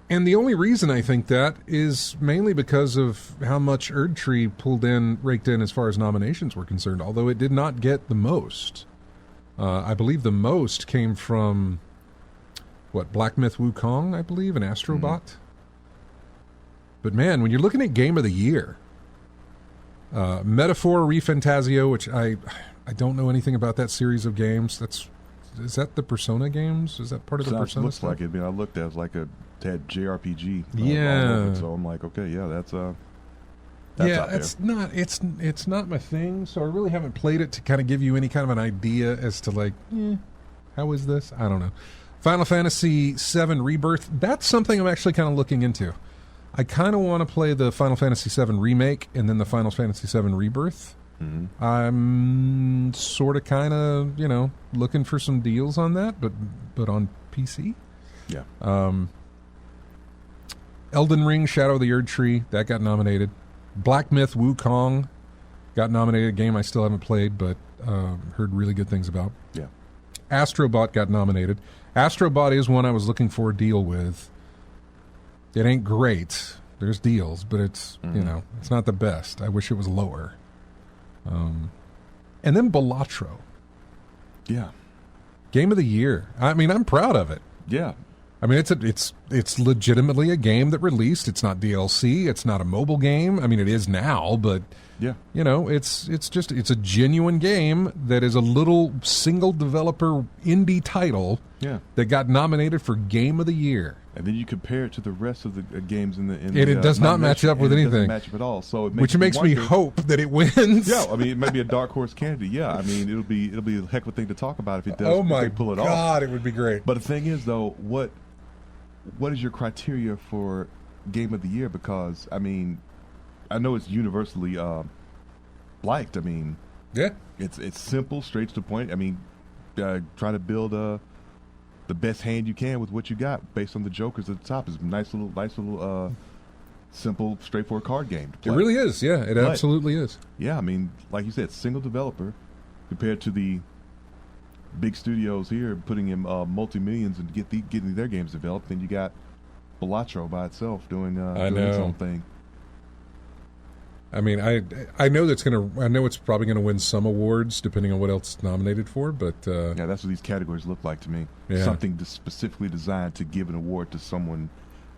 And the only reason I think that is mainly because of how much Erdtree raked in as far as nominations were concerned, although it did not get the most. I believe the most came from Black Myth Wukong, I believe, and Astrobot. But man, when you're looking at Game of the Year, Metaphor ReFantazio, which I don't know anything about that series of games. Is that the Persona games? Is that part of the Persona looks stuff? like it. I mean, I looked at it as like a JRPG. Yeah. All over it, so I'm like, okay, yeah, that's out there. It's not my thing. So I really haven't played it to kind of give you any kind of an idea as to like, how is this? I don't know. Final Fantasy VII Rebirth. That's something I'm actually kind of looking into. I kind of want to play the Final Fantasy VII Remake and then the Final Fantasy VII Rebirth. Mm-hmm. I'm sort of kind of, looking for some deals on that, but on PC. Yeah. Elden Ring, Shadow of the Erd Tree, that got nominated. Black Myth Wukong got nominated. A game I still haven't played, but heard really good things about. Yeah. Astrobot got nominated. Astrobot is one I was looking for a deal with. It ain't great. There's deals, but it's, it's not the best. I wish it was lower. And then Balatro. Yeah. Game of the Year. I mean, I'm proud of it. Yeah. I mean, it's legitimately a game that released. It's not DLC. It's not a mobile game. I mean, it is now, but yeah, it's a genuine game that is a little single developer indie title. Yeah. That got nominated for Game of the Year. And then you compare it to the rest of the games in the it does not match up with anything. It doesn't match up at all. So which makes me hope that it wins. Yeah, I mean, it may be a dark horse candidate. Yeah, I mean, it'll be a heck of a thing to talk about if it does. Oh my if they pull it off. God, it would be great. But the thing is, though, what is your criteria for Game of the Year? Because I mean, I know it's universally liked. I mean, yeah, it's simple, straight to the point. I mean, try to build the best hand you can with what you got based on the jokers at the top. Is nice little simple, straightforward card game to play. It really is. Yeah, it absolutely is. Yeah, I mean, like you said, single developer compared to the big studios here putting in multi-millions and getting their games developed. Then you got Balatro by itself doing its own thing. I mean, I know it's probably gonna win some awards depending on what else it's nominated for, but yeah, that's what these categories look like to me. Yeah. Something specifically designed to give an award to someone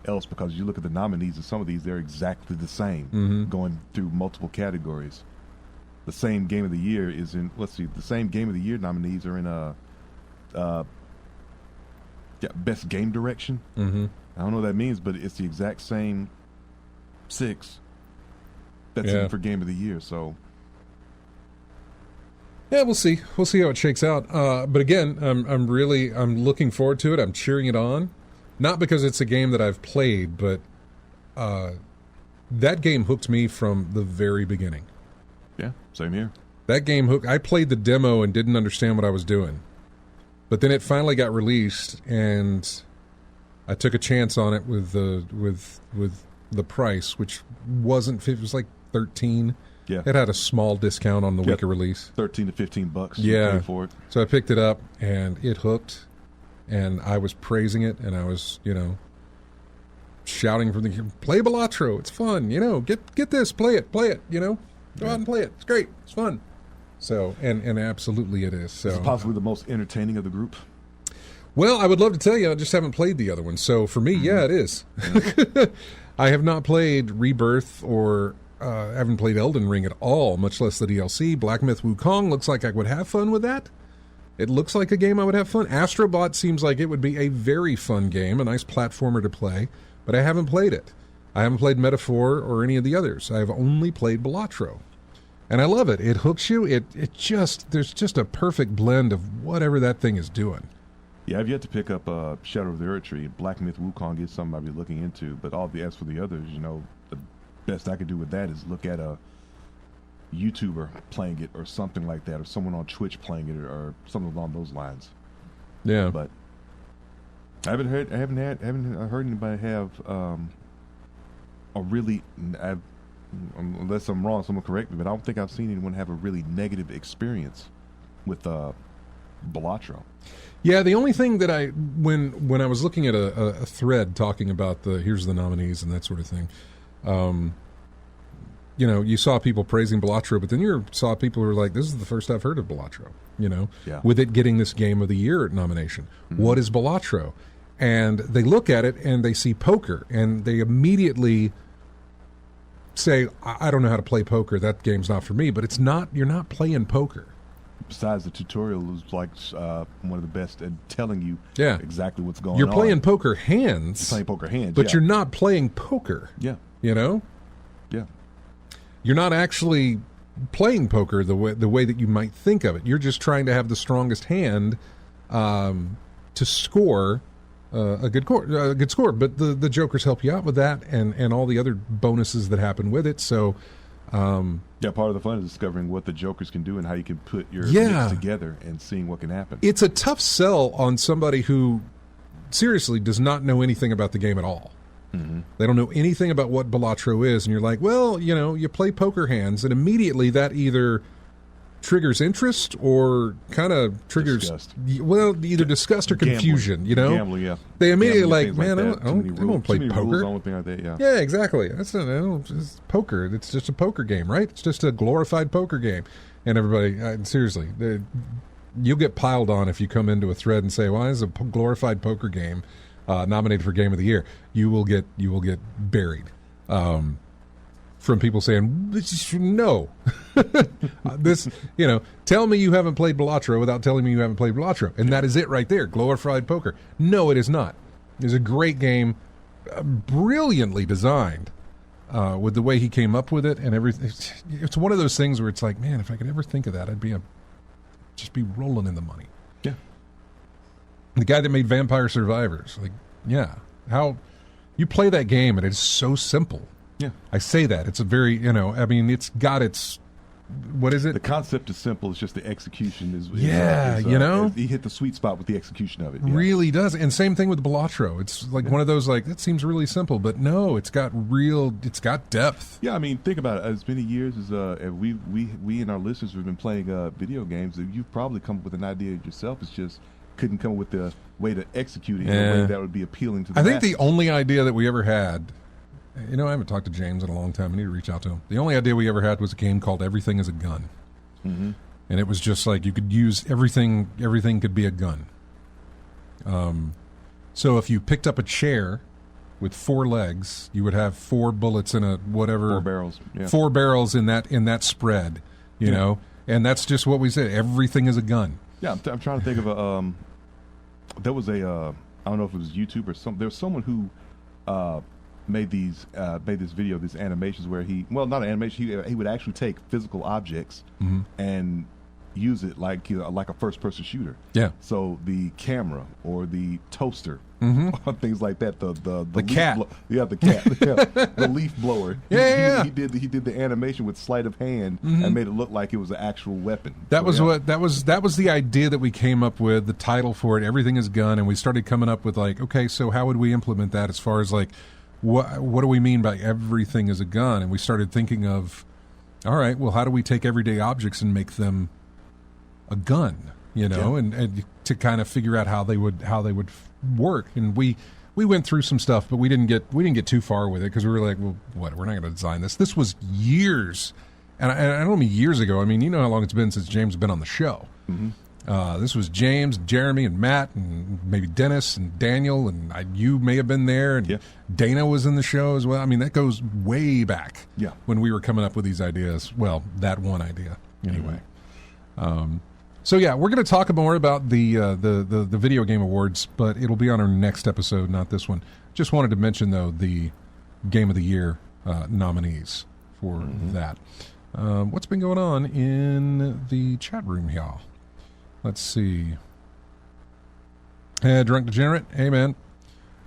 else, because you look at the nominees of some of these, they're exactly the same, going through multiple categories. The same Game of the Year is in. Let's see, the same Game of the Year nominees are in Best Game Direction. Mm-hmm. I don't know what that means, but it's the exact same 6. That's in for Game of the Year. So yeah, we'll see. We'll see how it shakes out. But again, I'm looking forward to it. I'm cheering it on, not because it's a game that I've played, but that game hooked me from the very beginning. Yeah, same here. That game hooked. I played the demo and didn't understand what I was doing, but then it finally got released, and I took a chance on it with the price, which wasn't. It was like $13. Yeah, it had a small discount on the week of release. $13 to $15. Yeah, for it. So I picked it up and it hooked, and I was praising it, and I was shouting from the play Balatro. It's fun. Get this, play it. Go out and play it. It's great. It's fun. So and absolutely it is. So it's possibly the most entertaining of the group. Well, I would love to tell you. I just haven't played the other one. So for me, yeah, it is. I have not played Rebirth or haven't played Elden Ring at all, much less the DLC. Black Myth Wukong looks like I would have fun with that. It looks like a game I would have fun. Astrobot seems like it would be a very fun game, a nice platformer to play, but I haven't played it. I haven't played Metaphor or any of the others. I've only played Balatro. And I love it. It hooks you. There's just a perfect blend of whatever that thing is doing. Yeah, I've yet to pick up Shadow of the Erd Tree. Black Myth Wukong is something I'll be looking into. But as for the others, the best I could do with that is look at a YouTuber playing it or something like that, or someone on Twitch playing it, or something along those lines. Yeah. But I haven't heard anybody have a really. Unless I'm wrong, someone correct me, but I don't think I've seen anyone have a really negative experience with Balatro. Yeah, the only thing that when I was looking at a thread talking about here's the nominees and that sort of thing, you saw people praising Balatro, but then you saw people who were like, this is the first I've heard of Balatro, Yeah. with it getting this Game of the Year nomination. Mm-hmm. What is Balatro? And they look at it and they see poker, and they immediately say, I don't know how to play poker. That game's not for me. But it's not. You're not playing poker. Besides, the tutorial is like one of the best at telling you Yeah. exactly what's going You're on. playing poker hands. You're playing poker hands, But yeah. you're not playing poker. Yeah, Yeah. You're not actually playing poker the way that you might think of it. You're just trying to have the strongest hand to score a good score. But the jokers help you out with that, and all the other bonuses that happen with it. So part of the fun is discovering what the jokers can do and how you can put your Yeah. mix together and seeing what can happen. it's a tough sell on somebody who seriously does not know anything about the game at all. Mm-hmm. They don't know anything about what Balatro is, and you're like, well, you play poker hands, and immediately that either triggers interest or kind of triggers Disgust. either disgust or confusion. Gambling, yeah. They immediately Gambling, like, things man, that. I don't play Too many poker. rules on one thing like that, yeah. Yeah, exactly. It's poker. It's just a poker game, right? It's just a glorified poker game. And everybody, seriously, you'll get piled on if you come into a thread and say, "Why is a glorified poker game nominated for Game of the Year?" You will get buried from people saying, "No, this." Tell me you haven't played Balatro without telling me you haven't played Balatro, and that is it right there. Glorified poker. No, it is not. It's a great game, brilliantly designed. With the way he came up with it and everything, it's one of those things where it's like, man, if I could ever think of that, I'd just be rolling in the money. Yeah. The guy that made Vampire Survivors, how you play that game and it's so simple. Yeah. I say that it's a very, it's got its, what is it? The concept is simple. It's just the execution is he hit the sweet spot with the execution of it. Yeah. Really does. And same thing with Balatro. It's like one of those, like, that seems really simple, but no, it's got depth. Yeah, I mean, think about it. As many years as we and our listeners have been playing video games, you've probably come up with an idea yourself. It's just couldn't come up with the way to execute it in a way that would be appealing to the I think the masses. only idea that we ever had, I haven't talked to James in a long time. I need to reach out to him. The only idea we ever had was a game called Everything is a Gun. Mm-hmm. And it was just like you could use everything could be a gun. So if you picked up a chair with 4 legs, you would have 4 bullets in a whatever 4 barrels. Yeah. 4 barrels in that spread, you know. And that's just what we said. Everything is a gun. Yeah, I'm trying to think of a. There was a I don't know if it was YouTube or some. There was someone who made this video, these animations where not an animation. He would actually take physical objects and use it like a first person shooter. Yeah. So the camera or the toaster or things like that. The cat. The cat. Yeah. The leaf blower. Yeah. He did the animation with sleight of hand and made it look like it was an actual weapon. That was the idea that we came up with, the title for it. Everything is gun, and we started coming up with like, okay, so how would we implement that as far as like what do we mean by everything is a gun? And we started thinking of, all right, well, how do we take everyday objects and make them a gun? And to kind of figure out how they would work. And we went through some stuff, but we didn't get too far with it because we were like, well, what? We're not going to design this. This was years, and I don't mean years ago. I mean, you know how long it's been since James has been on the show. Mm-hmm. This was James, Jeremy, and Matt, and maybe Dennis and Daniel, and you may have been there, and Dana was in the show as well. I mean, that goes way back. Yeah. When we were coming up with these ideas. Well, that one idea, anyway. So yeah, we're going to talk more about the video game awards, but it'll be on our next episode, not this one. Just wanted to mention though the Game of the Year nominees for that. What's been going on in the chat room here? Let's see. Hey, Drunk Degenerate. Hey, man.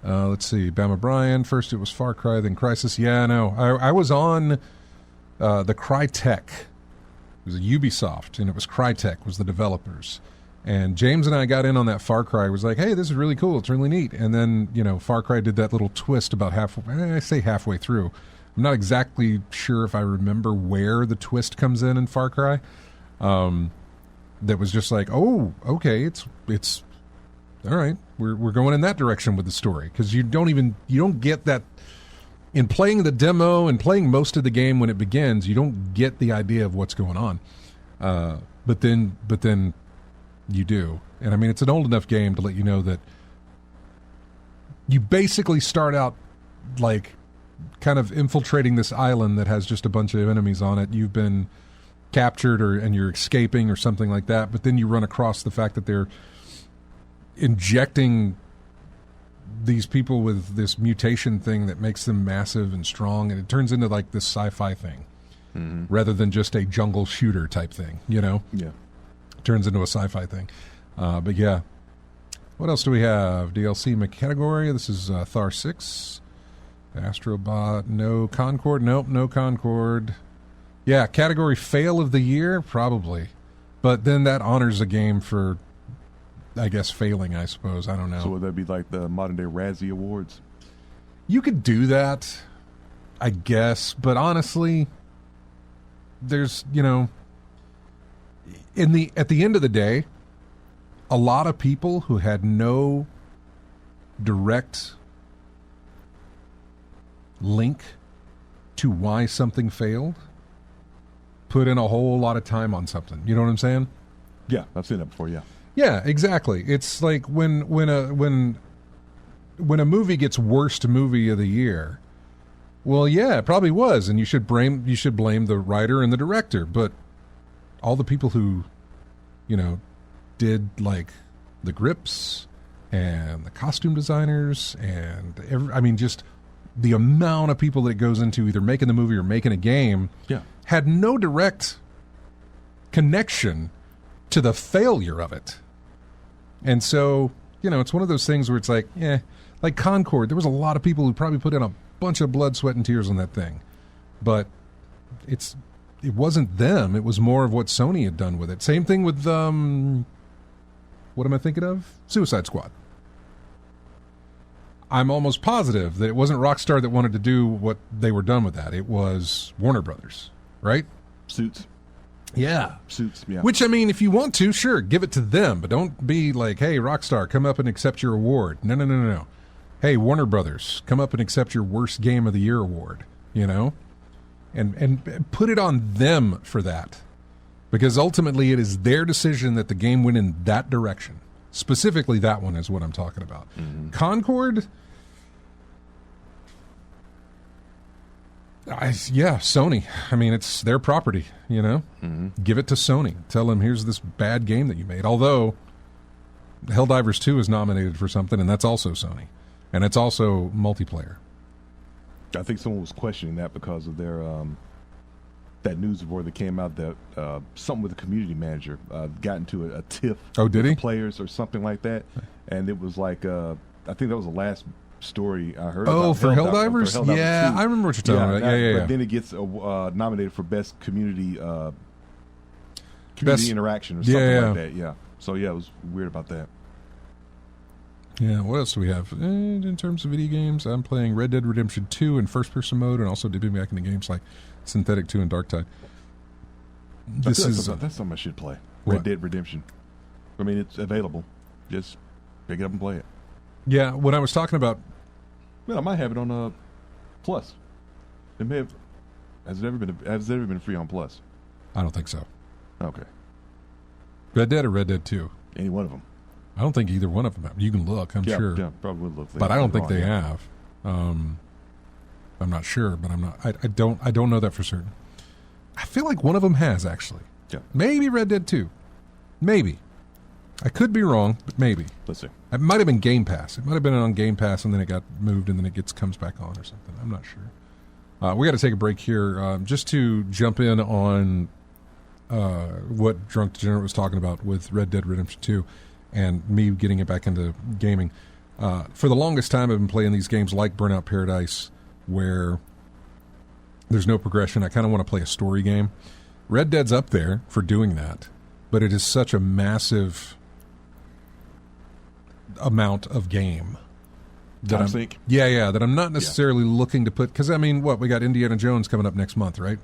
Let's see. Bama Brian. First it was Far Cry, then Crysis. Yeah, no. I was on the Crytek. It was a Ubisoft, and it was Crytek was the developers. And James and I got in on that Far Cry. It was like, hey, this is really cool. It's really neat. And then, Far Cry did that little twist about halfway through. I'm not exactly sure if I remember where the twist comes in Far Cry. That was just like, oh, okay, it's all right. We're going in that direction with the story because you don't get that in playing the demo and playing most of the game when it begins, you don't get the idea of what's going on. But then you do. And I mean, it's an old enough game to let you know that you basically start out like kind of infiltrating this island that has just a bunch of enemies on it. You've been captured and you're escaping or something like that. But then you run across the fact that they're injecting these people with this mutation thing that makes them massive and strong, and it turns into like this sci-fi thing rather than just a jungle shooter type thing, you know? Yeah. It turns into a sci-fi thing. But yeah. What else do we have? DLC category. This is Thar 6. Astrobot. No Concord. Nope, no Concord. Yeah, category fail of the year? Probably. But then that honors a game for, I guess, failing, I suppose. I don't know. So would that be like the modern day Razzie Awards? You could do that, I guess. But honestly, there's, you know, at the end of the day, a lot of people who had no direct link to why something failed put in a whole lot of time on something. You know what I'm saying? Yeah, I've seen that before. Yeah. Yeah, exactly. It's like when a movie gets worst movie of the year. Well, yeah, it probably was, and you should blame the writer and the director, but all the people who, you know, did like the grips and the costume designers and just the amount of people that goes into either making the movie or making a game had no direct connection to the failure of it. And so, you know, it's one of those things where it's like, like Concord, there was a lot of people who probably put in a bunch of blood, sweat, and tears on that thing. But it wasn't them. It was more of what Sony had done with it. Same thing with, what am I thinking of? Suicide Squad. I'm almost positive that it wasn't Rockstar that wanted to do what they were done with that. It was Warner Brothers, right? Suits. Yeah. Suits, yeah. Which, I mean, if you want to, sure, give it to them, but don't be like, hey, Rockstar, come up and accept your award. No. Hey, Warner Brothers, come up and accept your worst game of the year award, you know? And put it on them for that. Because ultimately it is their decision that the game went in that direction. Specifically that one is what I'm talking about. Mm-hmm. Concord, Sony. I mean, it's their property, you know? Mm-hmm. Give it to Sony. Tell them, here's this bad game that you made. Although, Helldivers 2 is nominated for something, and that's also Sony. And it's also multiplayer. I think someone was questioning that because of their that news report that came out that something with the community manager got into a tiff with the players or something like that. And it was like, I think that was the last story I heard. Oh, about for Helldivers? For Helldivers yeah, 2. I remember what you're talking about. Yeah. But then it gets nominated for best community interaction or something like that. Yeah. So yeah, it was weird about that. Yeah, what else do we have? In terms of video games, I'm playing Red Dead Redemption 2 in first-person mode and also dipping back into games like Synthetic 2 and Darktide. That's something I should play. Red Dead Redemption. I mean, it's available. Just pick it up and play it. Yeah, when I was talking about... Well, I might have it on Plus. It may have... Has it ever been free on Plus? I don't think so. Okay. Red Dead or Red Dead 2? Any one of them. I don't think either one of them have. You can look, I'm sure. Yeah, probably would look. But I don't think they have. I'm not sure, but I'm not. I don't know that for certain. I feel like one of them has, actually. Yeah. Maybe Red Dead 2. Maybe. I could be wrong, but maybe. Let's see. It might have been Game Pass. It might have been on Game Pass, and then it got moved, and then it comes back on or something. I'm not sure. We got to take a break here just to jump in on what Drunk Degenerate was talking about with Red Dead Redemption 2. And me getting it back into gaming. For the longest time, I've been playing these games like Burnout Paradise, where there's no progression. I kind of want to play a story game. Red Dead's up there for doing that, but it is such a massive amount of game. That I'm not necessarily looking to put... Because, I mean, we got Indiana Jones coming up next month, right?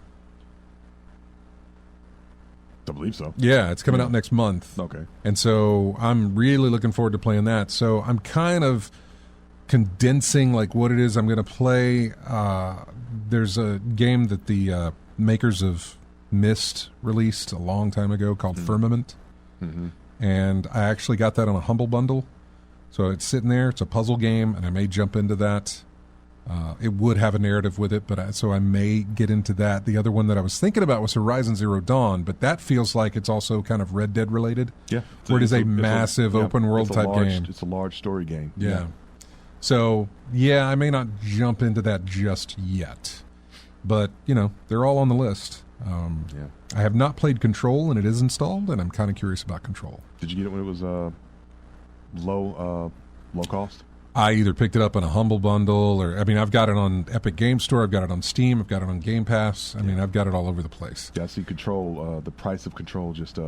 I believe so. Yeah, it's coming out next month. Okay. And so I'm really looking forward to playing that. So I'm kind of condensing like what it is I'm going to play, there's a game that the makers of Myst released a long time ago called Firmament. Mm-hmm. And I actually got that on a Humble Bundle. So it's sitting there. It's a puzzle game, and I may jump into that. It would have a narrative with it, but so I may get into that. The other one that I was thinking about was Horizon Zero Dawn, but that feels like it's also kind of Red Dead related. Yeah. Where it is a massive open world type game. It's a large story game. Yeah. So, yeah, I may not jump into that just yet. But, they're all on the list. I have not played Control, and it is installed, and I'm kind of curious about Control. Did you get it when it was low cost? I either picked it up on a Humble Bundle, or I've got it on Epic Game Store, I've got it on Steam, I've got it on Game Pass. I've got it all over the place. Yeah, I see Control. The price of Control just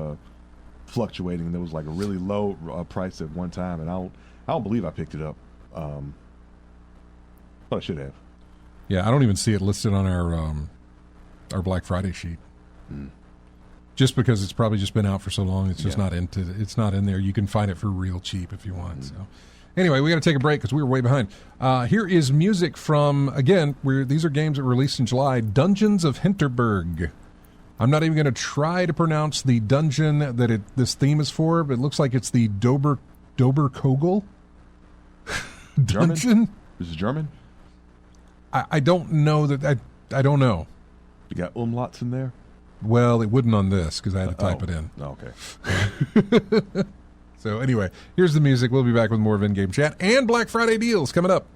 fluctuating. There was like a really low price at one time, and I don't believe I picked it up, but I should have. Yeah, I don't even see it listed on our Black Friday sheet. Just because it's probably just been out for so long, it's just not in there. You can find it for real cheap if you want. So, anyway, we got to take a break because we were way behind. Here is music from these are games that were released in July. Dungeons of Hinterberg. I'm not even going to try to pronounce the dungeon that this theme is for, but it looks like it's the Doberkogel dungeon. This is German. I don't know that. I don't know. You got umlauts in there? Well, it wouldn't on this because I had to type it in. Oh, okay. So anyway, here's the music. We'll be back with more of In-Game Chat and Black Friday deals coming up.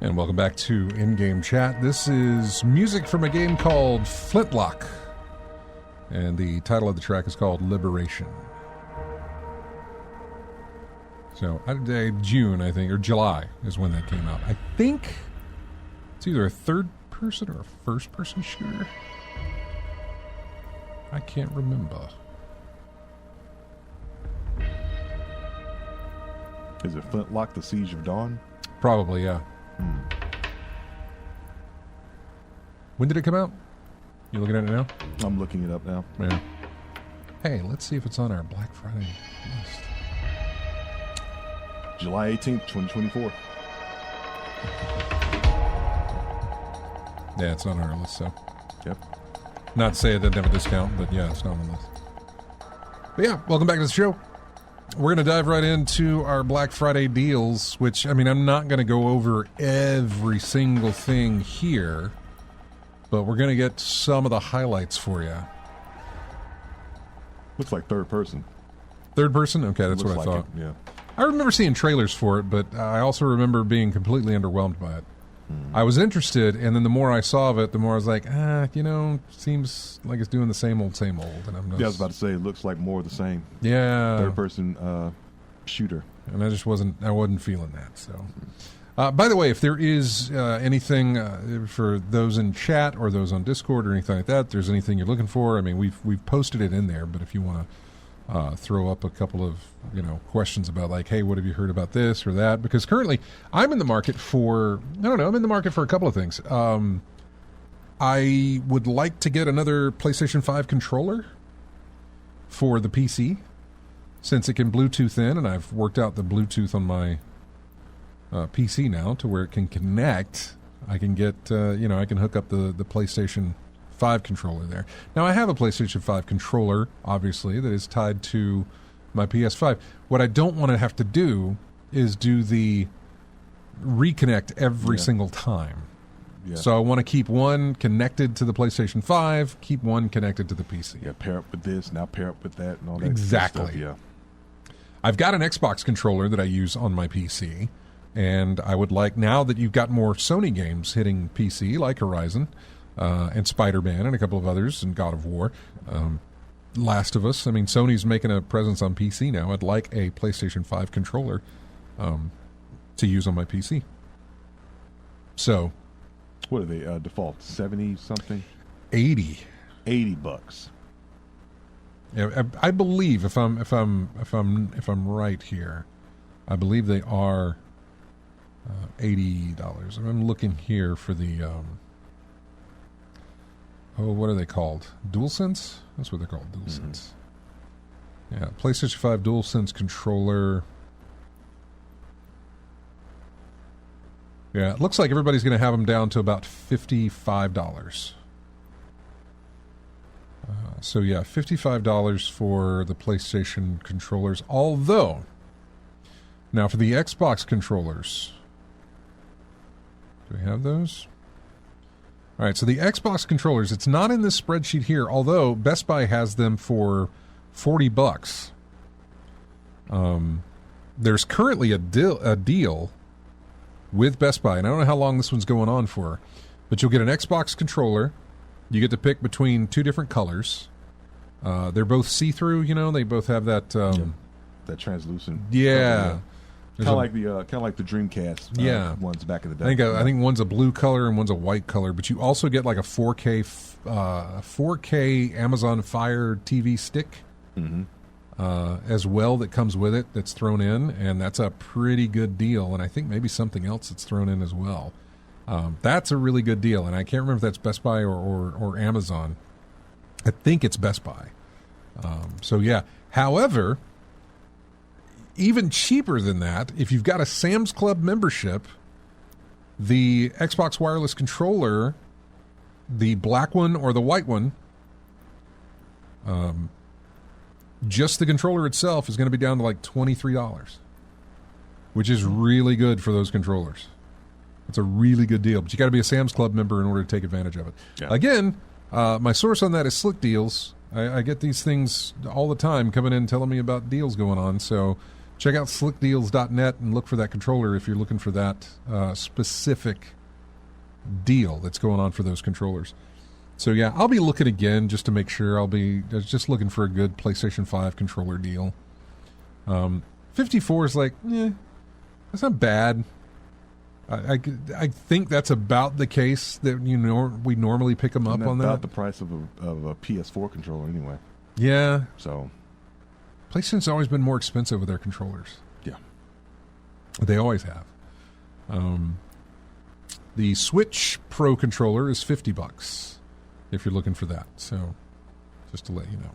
And welcome back to In-Game Chat. This is music from a game called Flintlock. And the title of the track is called Liberation. So, June, I think, or July is when that came out. I think it's either a third-person or a first-person shooter. I can't remember. Is it Flintlock, The Siege of Dawn? Probably, yeah. When did it come out? You looking at it now? I'm looking it up now. Yeah. Hey, let's see if it's on our Black Friday list. July 18th, 2024. Yeah, it's not on our list, so. Yep. Not to say it doesn't have a discount, but yeah, it's not on the list. But yeah, welcome back to the show. We're going to dive right into our Black Friday deals, which, I'm not going to go over every single thing here, but we're going to get some of the highlights for you. Looks like third person. Third person? Okay, that's what I thought. Yeah. I remember seeing trailers for it, but I also remember being completely underwhelmed by it. I was interested, and then the more I saw of it, the more I was like, seems like it's doing the same old, And I'm I was about to say, it looks like more of the same. Yeah. Third person shooter. And I wasn't feeling that. So, By the way, if there is anything for those in chat or those on Discord or anything like that, if there's anything you're looking for, I mean, we've posted it in there. But if you want to throw up a couple of questions about like, hey, what have you heard about this or that? Because currently, I'm in the market for I'm in the market for a couple of things. I would like to get another PlayStation 5 controller for the PC, since it can Bluetooth in, and I've worked out the Bluetooth on my PC now to where it can connect. I can get, I can hook up the PlayStation 5 controller there. Now, I have a PlayStation 5 controller, obviously, that is tied to my PS5. What I don't want to have to do is do the reconnect every single time. Yeah. So I want to keep one connected to the PlayStation 5, keep one connected to the PC. Yeah, pair up with this, now pair up with that, and all that exactly. Stuff, yeah. I've got an Xbox controller that I use on my PC, and I would like, now that you've got more Sony games hitting PC, like Horizon and Spider-Man and a couple of others, and God of War, Last of Us. I mean, Sony's making a presence on PC now. I'd like a PlayStation 5 controller to use on my PC. So, what are they default? 70 something? 80. $80. Yeah, I believe if I'm right here, I believe they are $80. I'm looking here for the what are they called? DualSense? That's what they're called, DualSense. Mm-hmm. Yeah, PlayStation 5 DualSense controller. Yeah, it looks like everybody's going to have them down to about $55. So yeah, $55 for the PlayStation controllers. Although, now for the Xbox controllers, do we have those? All right, so the Xbox controllers, it's not in this spreadsheet here, although Best Buy has them for $40. There's currently a deal with Best Buy, and I don't know how long this one's going on for, but you'll get an Xbox controller. You get to pick between two different colors. They're both see-through, they both have that that translucent. Yeah. Kind of like the Dreamcast ones back in the day. I think one's a blue color and one's a white color, but you also get like a 4K Amazon Fire TV stick as well that comes with it, that's thrown in, and that's a pretty good deal. And I think maybe something else that's thrown in as well. That's a really good deal, and I can't remember if that's Best Buy or Amazon. I think it's Best Buy. So yeah. However, even cheaper than that, if you've got a Sam's Club membership, the Xbox wireless controller, the black one or the white one, just the controller itself is going to be down to like $23, which is really good for those controllers. It's a really good deal, but you got to be a Sam's Club member in order to take advantage of it. Yeah. Again, my source on that is Slick Deals. I get these things all the time coming in telling me about deals going on, so check out slickdeals.net and look for that controller if you're looking for that specific deal that's going on for those controllers. So yeah, I'll be looking again just to make sure. I'll be just looking for a good PlayStation 5 controller deal. 54 is like, that's not bad. I think that's about the case that we normally pick them up on that. About the price of a PS4 controller anyway. Yeah. So PlayStation's always been more expensive with their controllers. Yeah. They always have. The Switch Pro controller is $50 if you're looking for that. So just to let you know.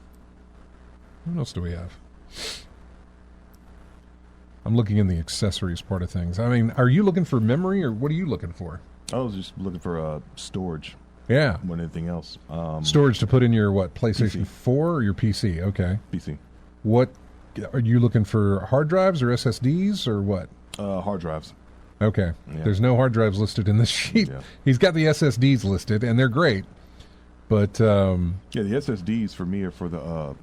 What else do we have? I'm looking in the accessories part of things. I mean, are you looking for memory, or what are you looking for? I was just looking for storage. Yeah. More than anything else. Storage to put in your, PlayStation PC. 4 or your PC? Okay. PC. What, are you looking for hard drives or SSDs or what? Hard drives. Okay. Yeah. There's no hard drives listed in this sheet. Yeah. He's got the SSDs listed, and they're great. But, the SSDs for me are for the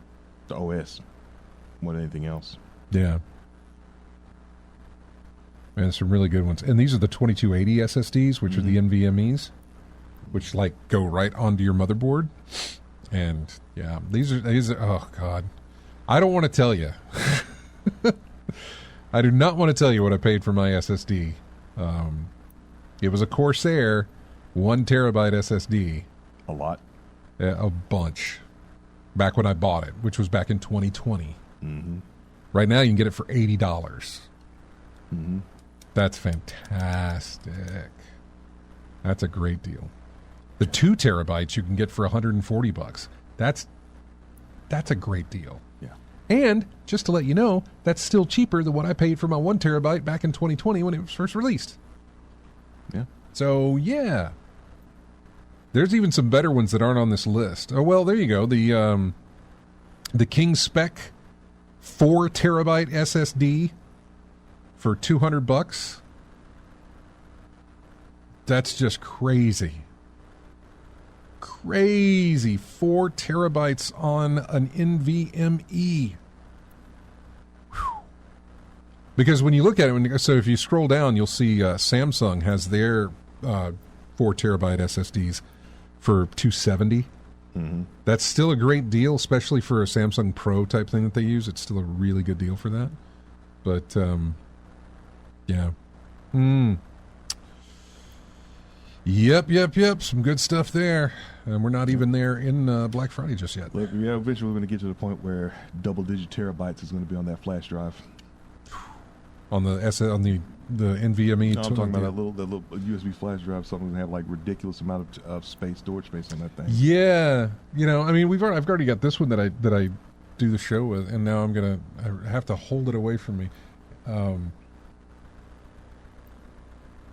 OS more than anything else. Yeah. And some really good ones. And these are the 2280 SSDs, which are the NVMEs, which go right onto your motherboard. And yeah, these are oh God. I don't want to tell you. I do not want to tell you what I paid for my SSD It was a Corsair 1 terabyte SSD. A lot. A bunch. Back when I bought it, which was back in 2020. Mm-hmm. Right now, you can get it for $80. Mm-hmm. That's fantastic. That's a great deal. The 2 terabytes you can get for $140. That's a great deal. Yeah. And just to let you know, that's still cheaper than what I paid for my 1 terabyte back in 2020 when it was first released. Yeah. So, yeah. There's even some better ones that aren't on this list. Oh, well, there you go. The King Spec 4 terabyte SSD for $200. That's just crazy. Crazy. 4 terabytes on an NVMe. Whew. Because when you look at it, so if you scroll down, you'll see Samsung has their 4 terabyte SSDs for $270. Mm-hmm. That's still a great deal, especially for a Samsung Pro type thing that they use. It's still a really good deal for that. But, yeah. Yep. Some good stuff there. And we're not even there in Black Friday just yet. Look, yeah, eventually we're going to get to the point where double-digit terabytes is going to be on that flash drive. On the NVMe. No, I'm talking about that little USB flash drive. Something that have like ridiculous amount of space, storage space on that thing. Yeah, I mean, I've already got this one that I do the show with, and now I have to hold it away from me.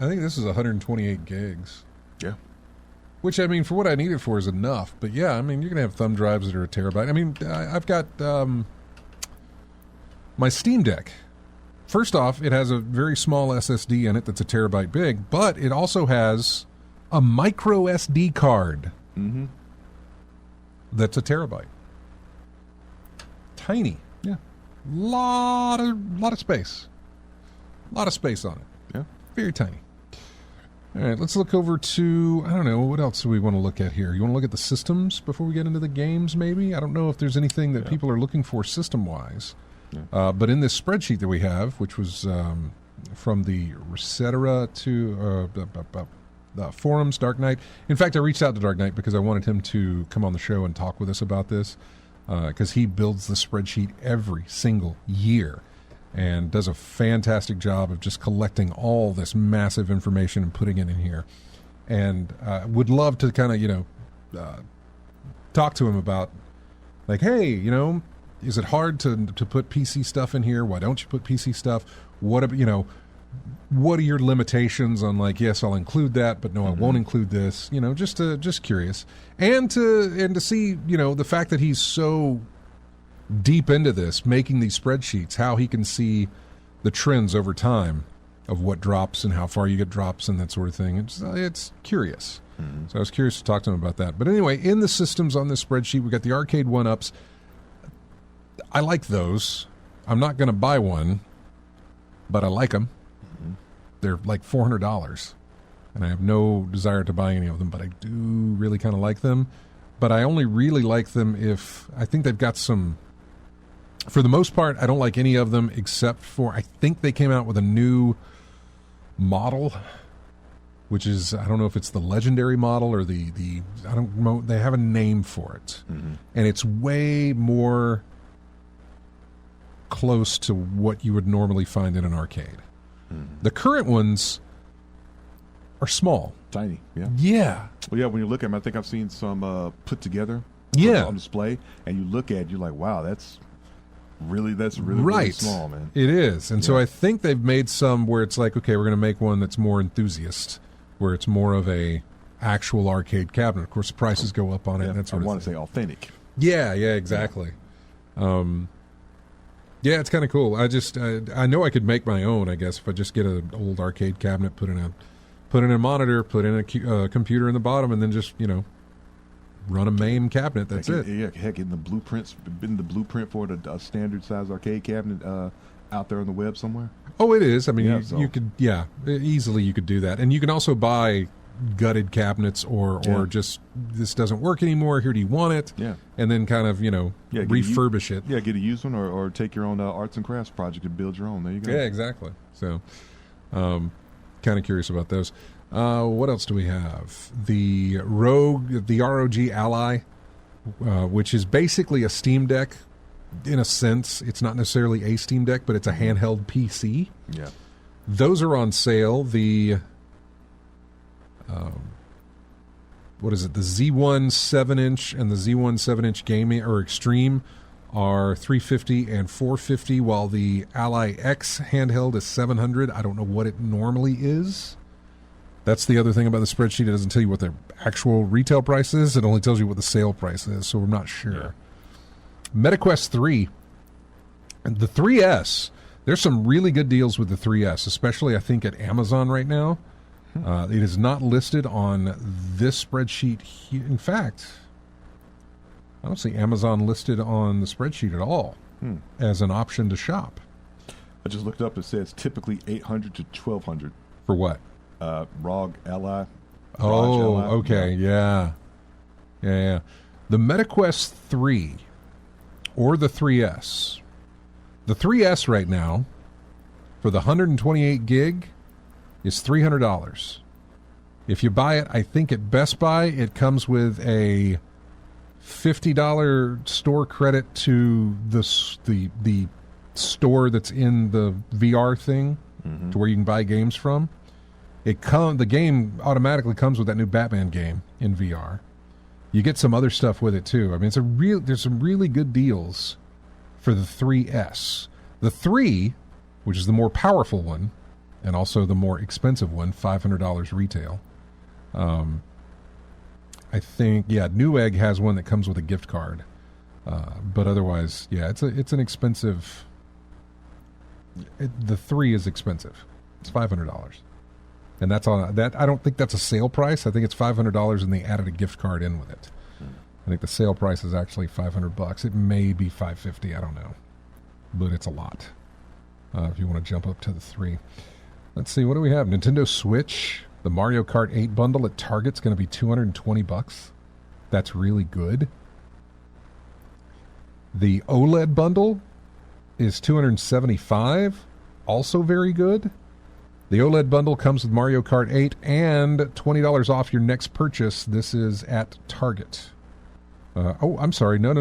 I think this is 128 gigs. Yeah. Which, I mean, for what I need it for is enough. But yeah, I mean, you're going to have thumb drives that are a terabyte. I mean, I've got my Steam Deck. First off, it has a very small SSD in it that's a terabyte big, but it also has a micro SD card that's a terabyte. Tiny. Yeah. Lot of space. A lot of space on it. Yeah. Very tiny. All right, let's look over to, I don't know, what else do we want to look at here? You want to look at the systems before we get into the games, maybe? I don't know if there's anything that people are looking for system-wise. Yeah. But in this spreadsheet that we have, which was from the Resetera to the forums, Dark Knight. In fact, I reached out to Dark Knight because I wanted him to come on the show and talk with us about this, because he builds the spreadsheet every single year and does a fantastic job of just collecting all this massive information and putting it in here. And would love to kind of, talk to him about, like, hey, is it hard to put PC stuff in here? Why don't you put PC stuff? What are your limitations on, like, yes, I'll include that, but no, I won't include this. Just curious, and to see the fact that he's so deep into this, making these spreadsheets, how he can see the trends over time of what drops and how far you get drops and that sort of thing. It's curious. So I was curious to talk to him about that. But anyway, in the systems on this spreadsheet, we got the Arcade 1-Ups. I like those. I'm not going to buy one, but I like them. They're like $400, and I have no desire to buy any of them, but I do really kind of like them. But I only really like them if I think they've got some. For the most part, I don't like any of them except for, I think they came out with a new model, which is, I don't know if it's the legendary model or the I don't know, they have a name for it. And it's way more close to what you would normally find in an arcade. The current ones are small. Tiny, yeah. Yeah. Well, yeah, when you look at them, I think I've seen some put together on display, and you look at it, you're like, wow, that's really really small, man. It is. And so I think they've made some where it's like, okay, we're going to make one that's more enthusiast, where it's more of a actual arcade cabinet. Of course, the prices go up on it. And that sort I of want thing. to say authentic. Yeah, exactly. Yeah, it's kind of cool. I know I could make my own, I guess, if I just get an old arcade cabinet, put in a monitor, put in a computer in the bottom, and then just, run a MAME cabinet. That's it. Yeah, heck, in the blueprint for a standard size arcade cabinet out there on the web somewhere. Oh, it is. I mean, you could, easily you could do that. And you can also buy gutted cabinets or just, this doesn't work anymore, here do you want it? Yeah. And then kind of, refurbish it. Yeah, get a used one or take your own arts and crafts project and build your own. There you go. Yeah, exactly. So, kind kind of curious about those. What else do we have? The ROG Ally, which is basically a Steam Deck. In a sense, it's not necessarily a Steam Deck, but it's a handheld PC. Yeah. Those are on sale. The what is it? The Z1 7-inch and the Z1 7-inch Gaming or Extreme are $350 and $450, while the Ally X handheld is $700. I don't know what it normally is. That's the other thing about the spreadsheet. It doesn't tell you what the actual retail price is. It only tells you what the sale price is, so we're not sure. Yeah. MetaQuest 3, the 3S, there's some really good deals with the 3S, especially I think at Amazon right now. It is not listed on this spreadsheet here. In fact, I don't see Amazon listed on the spreadsheet at all as an option to shop. I just looked up. It says typically $800 to $1,200. For what? ROG Ally. Oh, Ally. okay, yeah. The MetaQuest 3 or the 3S. The 3S right now for the 128 gig is $300. If you buy it, I think at Best Buy, it comes with a $50 store credit to the store that's in the VR thing, to where you can buy games from. The game automatically comes with that new Batman game in VR. You get some other stuff with it too. I mean, there's some really good deals for the 3S. The 3, which is the more powerful one, and also the more expensive one, $500 retail. I think, Newegg has one that comes with a gift card. But otherwise, it's an expensive. The 3 is expensive. It's $500. And that's on that. I don't think that's a sale price. I think it's $500, and they added a gift card in with it. I think the sale price is actually $500. It may be $550. I don't know, but it's a lot. If you want to jump up to the 3, let's see. What do we have? Nintendo Switch. The Mario Kart 8 bundle at Target's going to be $220. That's really good. The OLED bundle is $275. Also very good. The OLED bundle comes with Mario Kart 8 and $20 off your next purchase. This is at Target. I'm sorry. No.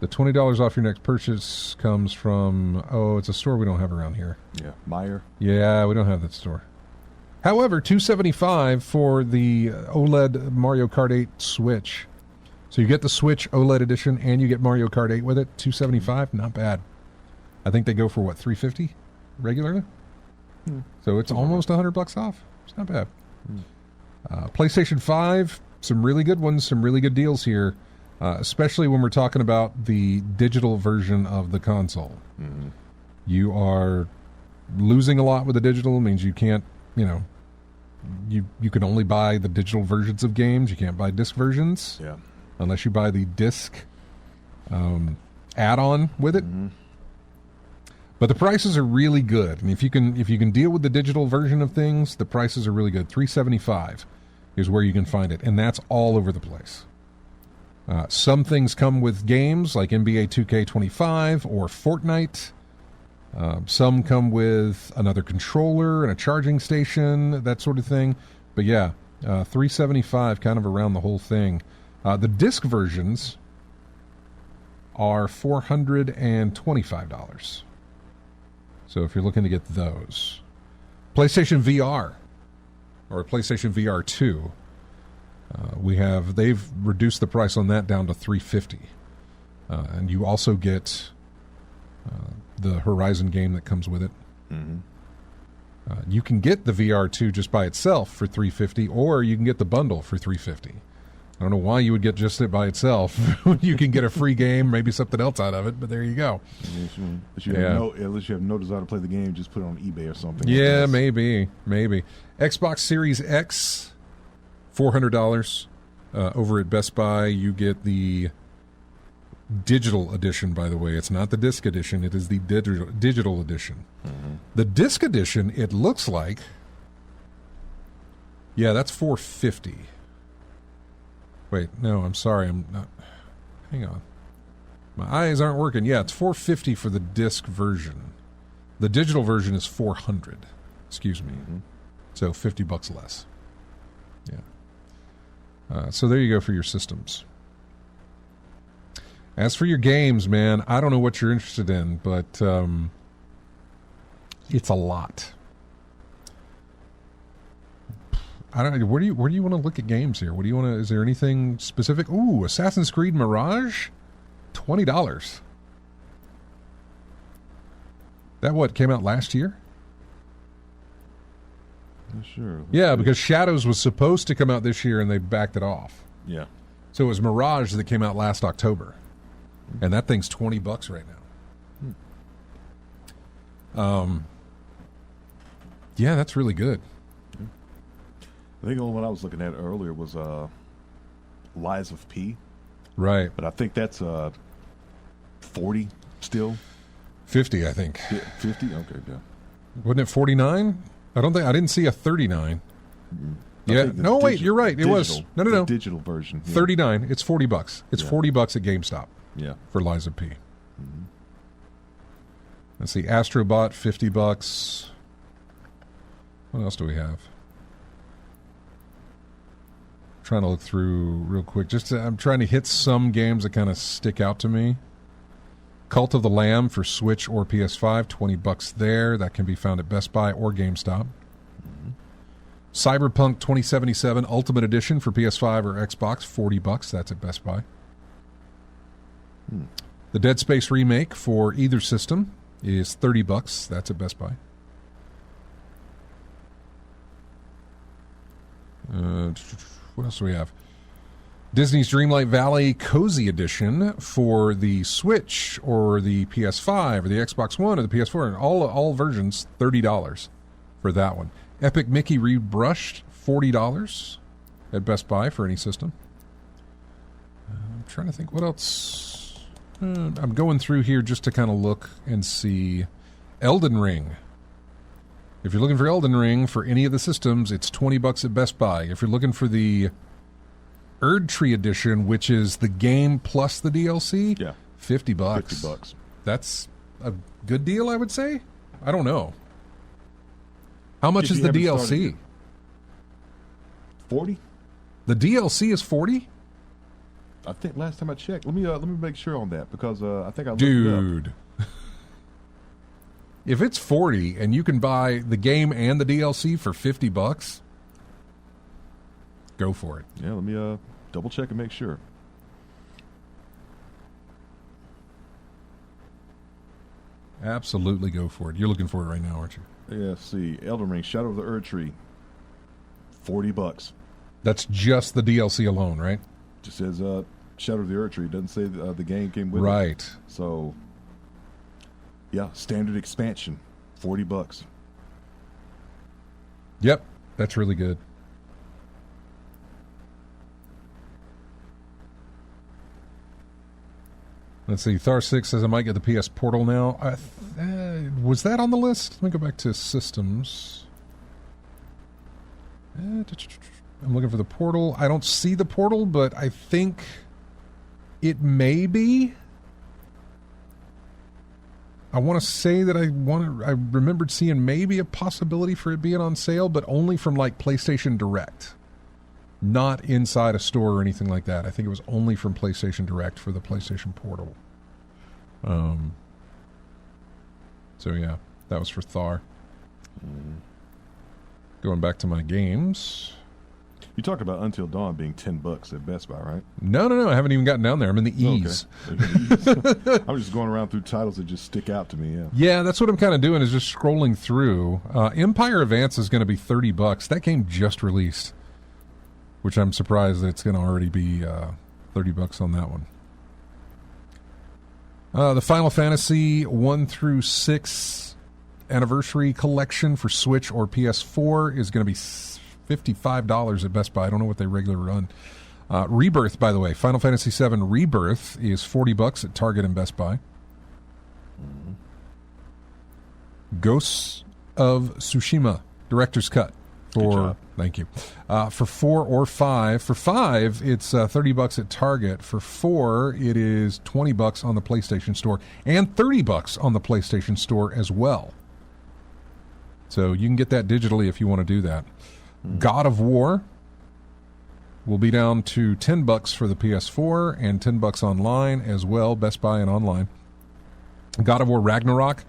The $20 off your next purchase comes from, it's a store we don't have around here. Yeah, Meijer. Yeah, we don't have that store. However, $275 for the OLED Mario Kart 8 Switch. So you get the Switch OLED edition and you get Mario Kart 8 with it. $275, not bad. I think they go for what, $350 regularly? So it's almost $100 off. It's not bad. PlayStation 5, some really good ones, some really good deals here. Especially when we're talking about the digital version of the console. You are losing a lot with the digital. It means you can't, you can only buy the digital versions of games. You can't buy disc versions. Yeah. Unless you buy the disc add-on with it. But the prices are really good. And if you can deal with the digital version of things, the prices are really good. $375 is where you can find it, and that's all over the place. Some things come with games like NBA 2K25 or Fortnite. Some come with another controller and a charging station, that sort of thing. But yeah, $375 kind of around the whole thing. The disc versions are $425. So if you're looking to get those. PlayStation VR or PlayStation VR 2. They've reduced the price on that down to $350, and you also get the Horizon game that comes with it. You can get the VR2 just by itself for $350, or you can get the bundle for $350. I don't know why you would get just it by itself. You can get a free game, maybe something else out of it, but there you go. Unless you have no desire to play the game, just put it on eBay or something. Yeah, maybe. Xbox Series X, $400. Over at Best Buy, you get the digital edition, by the way. It's not the disc edition. It is the digital edition. The disc edition, it looks like, that's $450. Wait, no, I'm sorry. I'm not. Hang on. My eyes aren't working. Yeah, it's $450 for the disc version. The digital version is $400. Excuse me. Mm-hmm. So $50 less. Yeah. So there you go for your systems. As for your games, man, I don't know what you're interested in, but it's a lot. I don't know. Where do you want to look at games here? What do you want to? Is there anything specific? Ooh, Assassin's Creed Mirage, $20. That what came out last year? Not sure. Yeah, because Shadows was supposed to come out this year and they backed it off. Yeah. So it was Mirage that came out last October, and that thing's $20 right now. Yeah, that's really good. I think the only one I was looking at earlier was Lies of P. Right. But I think that's 40 still. 50, I think. 50? Okay, yeah. Wasn't it 49? I didn't see a 39. I Yeah. think the No, wait, you're right. It was. digital- No. the digital version. Yeah. 39. It's $40. It's Yeah. $40 at GameStop Yeah. for Lies of P. Let's see. Astrobot, $50. What else do we have? Trying to look through real quick. I'm trying to hit some games that kind of stick out to me. Cult of the Lamb for Switch or PS5, $20 there. That can be found at Best Buy or GameStop. Cyberpunk 2077 Ultimate Edition for PS5 or Xbox, $40. That's at Best Buy. The Dead Space remake for either system is $30. That's at Best Buy. What else do we have? Disney's Dreamlight Valley Cozy Edition for the Switch or the PS5 or the Xbox One or the PS4, and all versions, $30 for that one. Epic Mickey Rebrushed, $40 at Best Buy for any system. I'm trying to think what else. I'm going through here just to kind of look and see. Elden Ring. If you're looking for Elden Ring for any of the systems, it's $20 at Best Buy. If you're looking for the Erdtree Edition, which is the game plus the DLC, Yeah. $50. $50. That's a good deal, I would say. I don't know. How much If is you the haven't DLC? started 40? The DLC is $40? I think last time I checked. Let me make sure on that because I think I looked it up. Dude. If it's $40 and you can buy the game and the DLC for $50, go for it. Yeah, let me double check and make sure. Absolutely go for it. You're looking for it right now, aren't you? Yeah, let's see. Elden Ring, Shadow of the Erdtree, $40. That's just the DLC alone, right? Just says Shadow of the Erdtree. Doesn't say the game came with it. Right. So, yeah, standard expansion, $40. Yep. That's really good. Let's see. Thar6 says I might get the PS Portal now. Was that on the list? Let me go back to systems. I'm looking for the Portal. I don't see the Portal, but I think it may be. I want to say that I remembered seeing maybe a possibility for it being on sale, but only from like PlayStation Direct. Not inside a store or anything like that. I think it was only from PlayStation Direct for the PlayStation Portal. So yeah, that was for Thar. Going back to my games. You talked about Until Dawn being $10 at Best Buy, right? No. I haven't even gotten down there. I'm in the E's. Okay. I'm just going around through titles that just stick out to me. Yeah. Yeah, that's what I'm kind of doing is just scrolling through. Empire Advance is going to be $30. That game just released, which I'm surprised that it's going to already be $30 on that one. The Final Fantasy 1 through 6 Anniversary Collection for Switch or PS4 is going to be $55 at Best Buy. I don't know what they regularly run. Rebirth, by the way, Final Fantasy VII Rebirth is $40 at Target and Best Buy. Ghosts of Tsushima Director's Cut for thank you for 4 or 5. For 5, it's $30 at Target. For 4, it is $20 on the PlayStation Store and $30 on the PlayStation Store as well. So you can get that digitally if you want to do that. God of War will be down to $10 for the PS4 and $10 online as well, Best Buy and online. God of War Ragnarok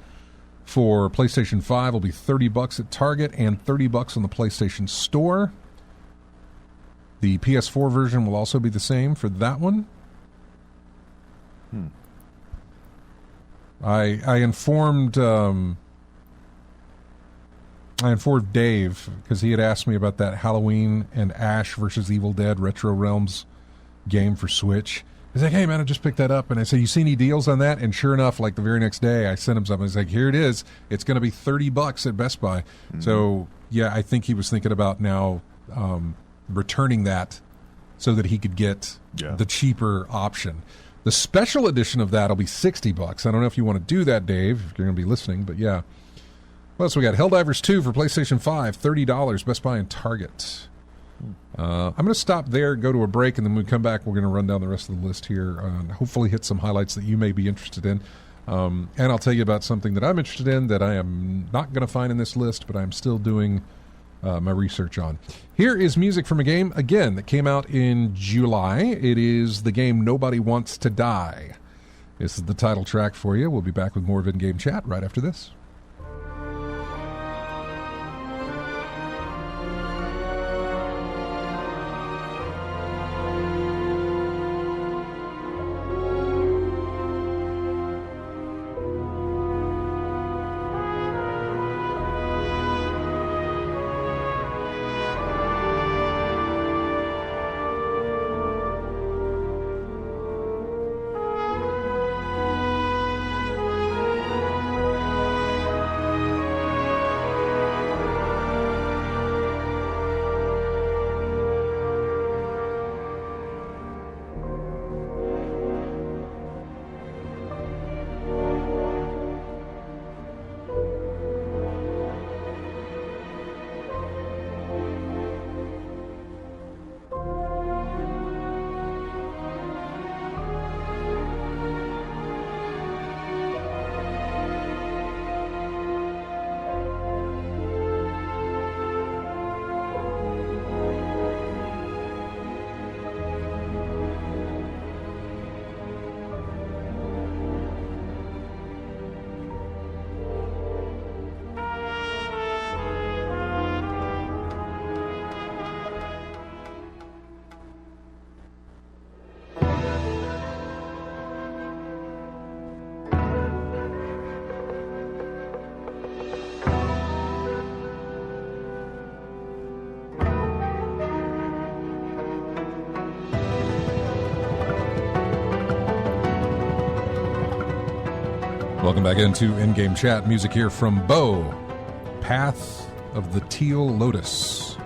for PlayStation 5 will be $30 at Target and $30 on the PlayStation Store. The PS4 version will also be the same for that one. I informed Dave because he had asked me about that Halloween and Ash versus Evil Dead Retro Realms game for Switch. He's like, hey man, I just picked that up. And I said, you see any deals on that? And sure enough, like the very next day I sent him something. He's like, here it is. It's going to be $30 at Best Buy. So yeah, I think he was thinking about now returning that so that he could get the cheaper option. The special edition of that will be $60. I don't know if you want to do that, Dave, if you're going to be listening, but yeah. What else we got? Helldivers 2 for PlayStation 5, $30, Best Buy and Target. I'm going to stop there, go to a break, and then when we come back, we're going to run down the rest of the list here and hopefully hit some highlights that you may be interested in. And I'll tell you about something that I'm interested in that I am not going to find in this list, but I'm still doing my research on. Here is music from a game, again, that came out in July. It is the game Nobody Wants to Die. This is the title track for you. We'll be back with more of In-Game Chat right after this. Welcome back into In-Game Chat. Music here from Bo. Path of the Teal Lotus.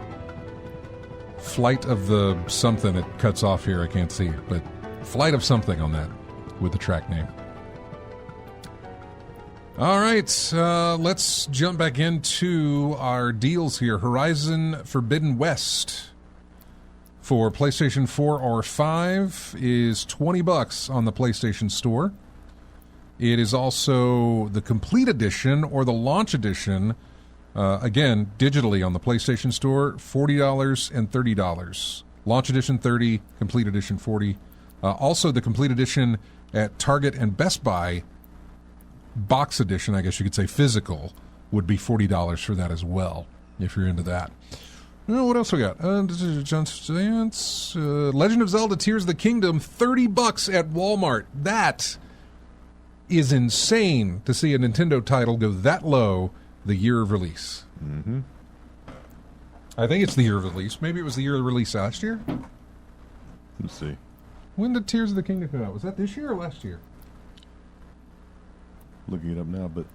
Flight of the something. It cuts off here. I can't see it. But Flight of something on that with the track name. All right. Let's jump back into our deals here. Horizon Forbidden West for PlayStation 4 or 5 is $20 on the PlayStation Store. It is also the Complete Edition or the Launch Edition, again, digitally on the PlayStation Store, $40 and $30. Launch Edition, $30, Complete Edition, $40. Also, the Complete Edition at Target and Best Buy, Box Edition, I guess you could say physical, would be $40 for that as well, if you're into that. What else we got? Legend of Zelda Tears of the Kingdom, $30 at Walmart. That is insane to see a Nintendo title go that low the year of release. Mm-hmm. I think it's the year of release. Maybe it was the year of release last year. Let's see. When did Tears of the Kingdom come out? Was that this year or last year? Looking it up now, but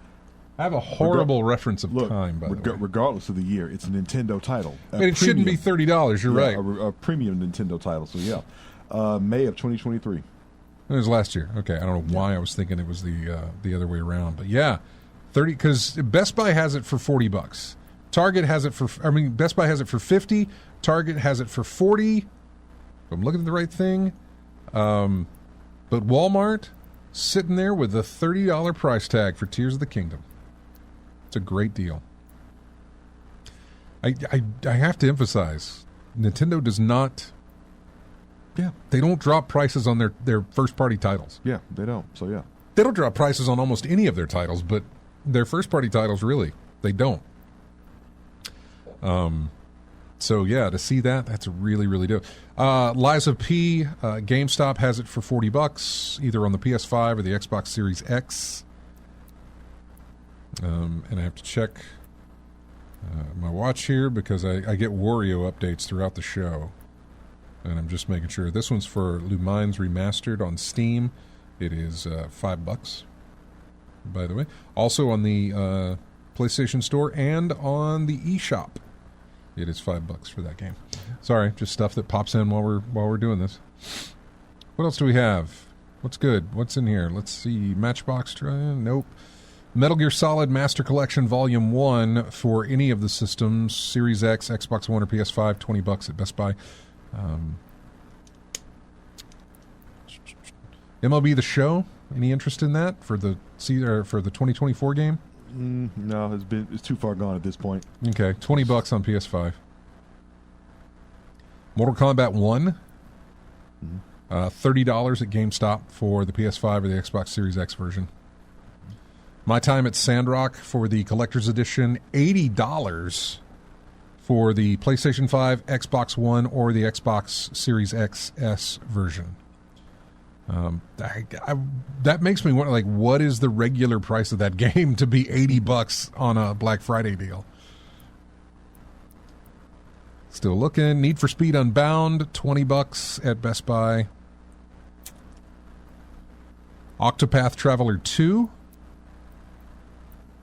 I have a horrible reference of time, by the way. Regardless of the year, it's a Nintendo title. And it shouldn't be $30, you're right. A premium Nintendo title, so yeah. May of 2023. It was last year. Okay, I don't know why I was thinking it was the other way around, but yeah, 30. Because Best Buy has it for $40. Target has it for. Best Buy has it for $50. Target has it for $40. If I'm looking at the right thing, but Walmart sitting there with a $30 price tag for Tears of the Kingdom. It's a great deal. I have to emphasize, Nintendo does not. Yeah. They don't drop prices on their first party titles. Yeah, they don't. So yeah. They don't drop prices on almost any of their titles, but their first party titles really they don't. So yeah, to see that's really, really dope. Liza P, GameStop has it for $40, either on the PS5 or the Xbox Series X. And I have to check my watch here because I get Wario updates throughout the show. And I'm just making sure. This one's for Lumines Remastered on Steam. It is $5, by the way. Also on the PlayStation Store and on the eShop. It is $5 for that game. Sorry, just stuff that pops in while we're doing this. What else do we have? What's good? What's in here? Let's see. Matchbox. Nope. Metal Gear Solid Master Collection Volume 1 for any of the systems, Series X, Xbox One, or PS5, $20 at Best Buy. MLB The Show. Any interest in that for the 2024 game? No, it's too far gone at this point. Okay, $20 on PS5. Mortal Kombat 1, $30 at GameStop for the PS5 or the Xbox Series X version. My Time at Sandrock for the Collector's Edition, $80 for the PlayStation 5, Xbox One, or the Xbox Series XS version. That makes me wonder, like, what is the regular price of that game to be $80 on a Black Friday deal? Still looking. Need for Speed Unbound, $20 at Best Buy. Octopath Traveler 2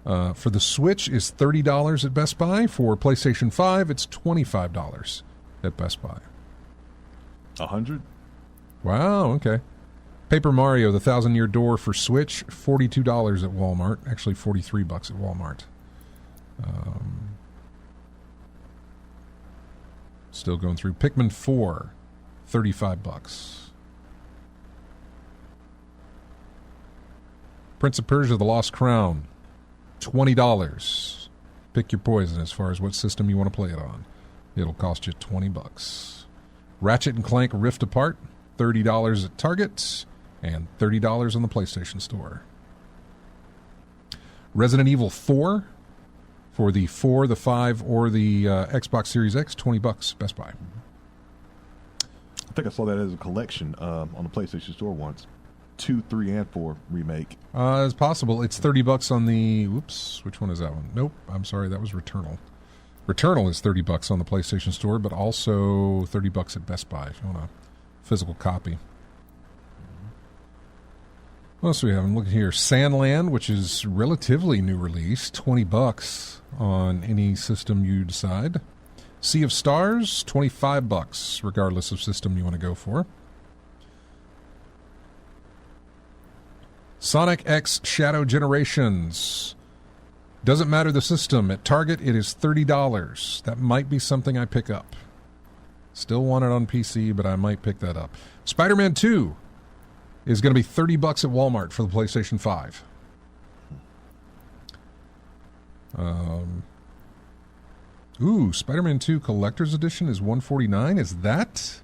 for the Switch is $30 at Best Buy. For PlayStation 5, it's $25 at Best Buy. 100? Wow, okay. Paper Mario, The Thousand Year Door for Switch, $42 at Walmart. Actually, $43 at Walmart. Still going through. Pikmin 4, $35. Prince of Persia, The Lost Crown, $20. Pick your poison as far as what system you want to play it on. It'll cost you $20. Ratchet and Clank Rift Apart, $30 at Target, and $30 on the PlayStation Store. Resident Evil 4 for the 4, the 5, or the Xbox Series X, $20, Best Buy. I think I saw that as a collection on the PlayStation Store once. 2, 3, and 4 remake. It's possible. It's $30 on the... Whoops, which one is that one? Nope, I'm sorry, that was Returnal. Returnal is $30 on the PlayStation Store, but also $30 at Best Buy if you want a physical copy. What else do we have? I'm looking here. Sandland, which is relatively new release, $20 on any system you decide. Sea of Stars, $25, regardless of system you want to go for. Sonic X Shadow Generations. Doesn't matter the system. At Target, it is $30. That might be something I pick up. Still want it on PC, but I might pick that up. Spider-Man 2 is going to be $30 at Walmart for the PlayStation 5. Spider-Man 2 Collector's Edition is $149. Is that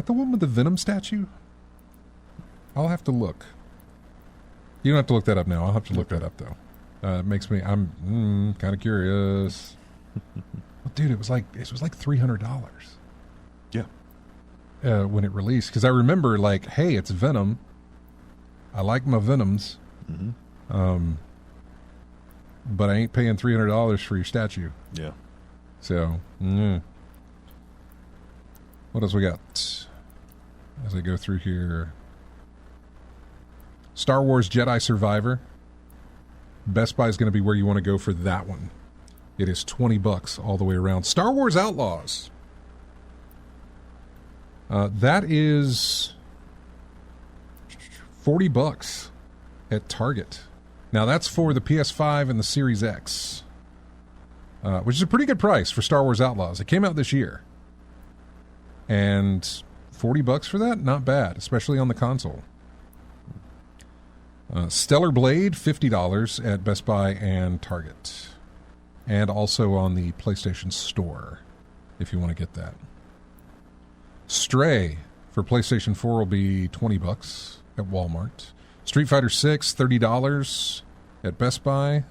the one with the Venom statue? I'll have to look. You don't have to look that up now. I'll have to look that up, though. It makes me... I'm kind of curious. Well, dude, it was like $300. Yeah. When it released. Because I remember, like, hey, it's Venom. I like my Venoms. Mm-hmm. But I ain't paying $300 for your statue. Yeah. So, what else we got? As I go through here... Star Wars Jedi Survivor. Best Buy is going to be where you want to go for that one. It is $20 all the way around. Star Wars Outlaws. That is $40 at Target. Now that's for the PS5 and the Series X, which is a pretty good price for Star Wars Outlaws. It came out this year, and $40 for that, not bad, especially on the console. Stellar Blade, $50 at Best Buy and Target. and also on the PlayStation Store, if you want to get that. Stray for PlayStation 4 will be $20 at Walmart. Street Fighter 6, $30 at Best Buy.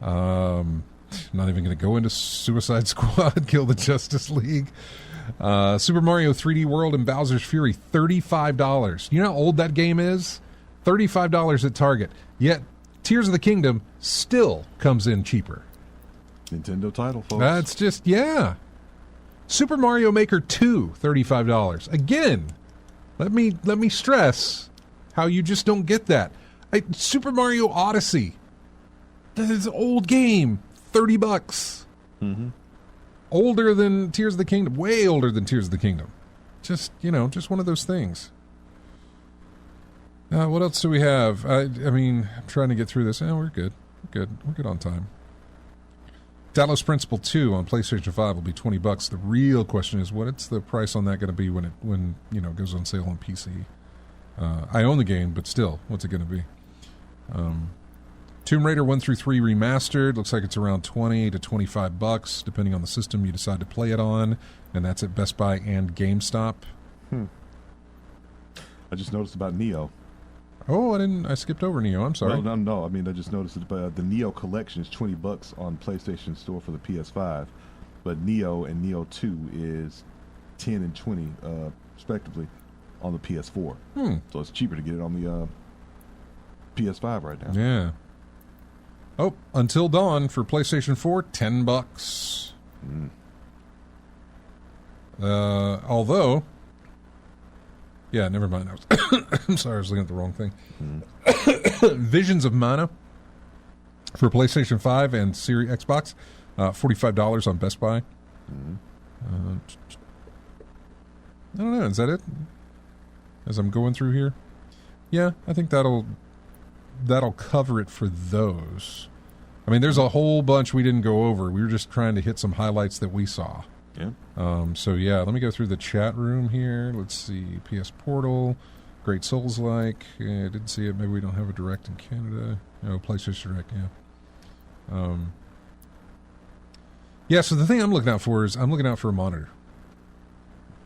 Not even going to go into Suicide Squad, Kill the Justice League. Super Mario 3D World and Bowser's Fury, $35. You know how old that game is? $35 at Target. Yet, Tears of the Kingdom still comes in cheaper. Nintendo title, folks. That's just, yeah. Super Mario Maker 2, $35. Again, let me stress how you just don't get that. Super Mario Odyssey, that is an old game, $30. Mm-hmm. Older than Tears of the Kingdom, way older than Tears of the Kingdom. Just one of those things. What else do we have? I mean, I'm trying to get through this. We're good. We're good on time. Talos Principle 2 on PlayStation 5 will be $20. The real question is, what's the price on that going to be when it goes on sale on PC? I own the game, but still, what's it going to be? Tomb Raider 1 through 3 remastered looks like it's around $20 to $25, depending on the system you decide to play it on, and that's at Best Buy and GameStop. I just noticed about Neo. Oh, I skipped over Neo. I'm sorry. No. I mean, I just noticed it. But the Neo collection is $20 on PlayStation Store for the PS5, but Neo and Neo 2 is $10 and $20 respectively on the PS4. So it's cheaper to get it on the PS5 right now. Yeah. Oh, Until Dawn for PlayStation 4, $10. Although, yeah, never mind. I'm sorry, I was looking at the wrong thing. Visions of Mana for PlayStation 5 and Series Xbox, $45 on Best Buy. I don't know. Is that it? As I'm going through here, yeah, I think that'll cover it for those. I mean, there's a whole bunch we didn't go over. We were just trying to hit some highlights that we saw. Yeah. So yeah, let me go through the chat room here. Let's see, PS Portal, Great Souls-like. I didn't see it. Maybe we don't have a Direct in Canada. No, PlayStation Direct. Yeah. Yeah. So the thing I'm looking out for is I'm looking out for a monitor,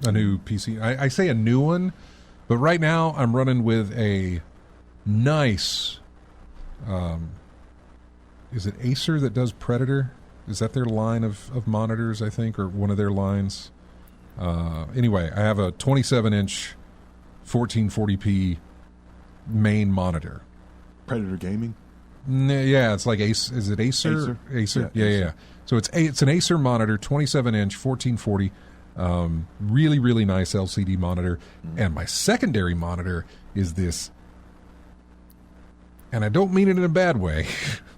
a new PC. I say a new one, but right now I'm running with a nice. Is it Acer that does Predator? Is that their line of monitors, I think, or one of their lines? Anyway, I have a 27-inch 1440p main monitor. Predator Gaming? Yeah, it's like Acer. Is it Acer? Acer? Yeah. So it's an Acer monitor, 27-inch, 1440. Really, really nice LCD monitor. And my secondary monitor is this, and I don't mean it in a bad way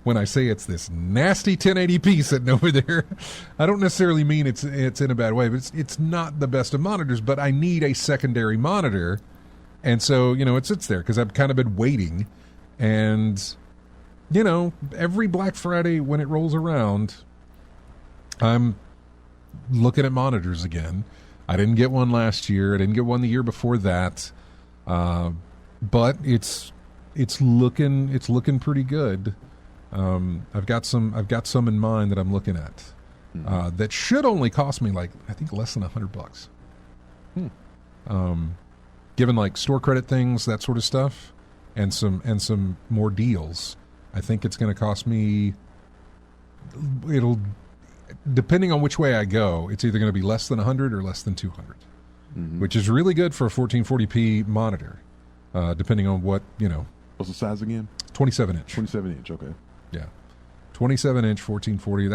when I say it's this nasty 1080p sitting over there. I don't necessarily mean it's in a bad way, but it's not the best of monitors, but I need a secondary monitor. And so, it sits there because I've kind of been waiting. And, every Black Friday when it rolls around, I'm looking at monitors again. I didn't get one last year. I didn't get one the year before that. But it's looking pretty good. I've got some in mind that I'm looking at. That should only cost me I think less than $100. Given store credit things, that sort of stuff, and some more deals, I think it's going to cost me. It'll, depending on which way I go, it's either going to be less than 100 or less than 200, which is really good for a 1440p monitor, depending on what What's the size again? 27-inch. 27-inch. Okay. Yeah, 27-inch 1440.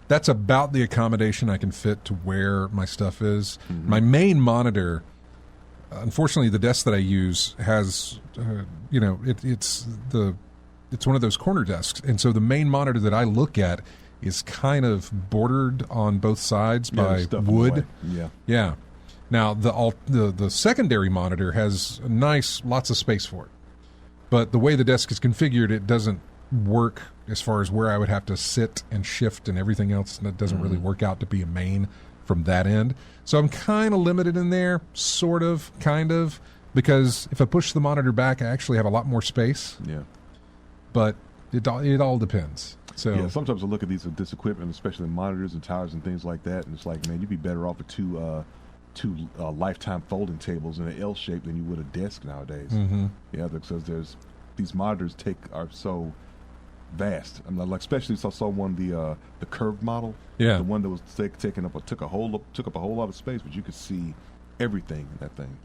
That's about the accommodation I can fit to where my stuff is. My main monitor, unfortunately, the desk that I use has, it's one of those corner desks, and so the main monitor that I look at is kind of bordered on both sides by wood. Yeah. Now the secondary monitor has lots of space for it, but the way the desk is configured, it doesn't work as far as where I would have to sit and shift and everything else. And it doesn't really work out to be a main from that end. So I'm kind of limited in there, sort of, kind of, because if I push the monitor back, I actually have a lot more space. Yeah. But it all depends. So yeah, sometimes I look at this equipment, especially monitors and towers and things like that, and it's like, man, you'd be better off with two lifetime folding tables in an L shape than you would a desk nowadays. Mm-hmm. Yeah, because these monitors are so vast. I'm like, especially I saw one the curved model. Yeah. The one that was took up a whole lot of space, but you could see everything in that thing.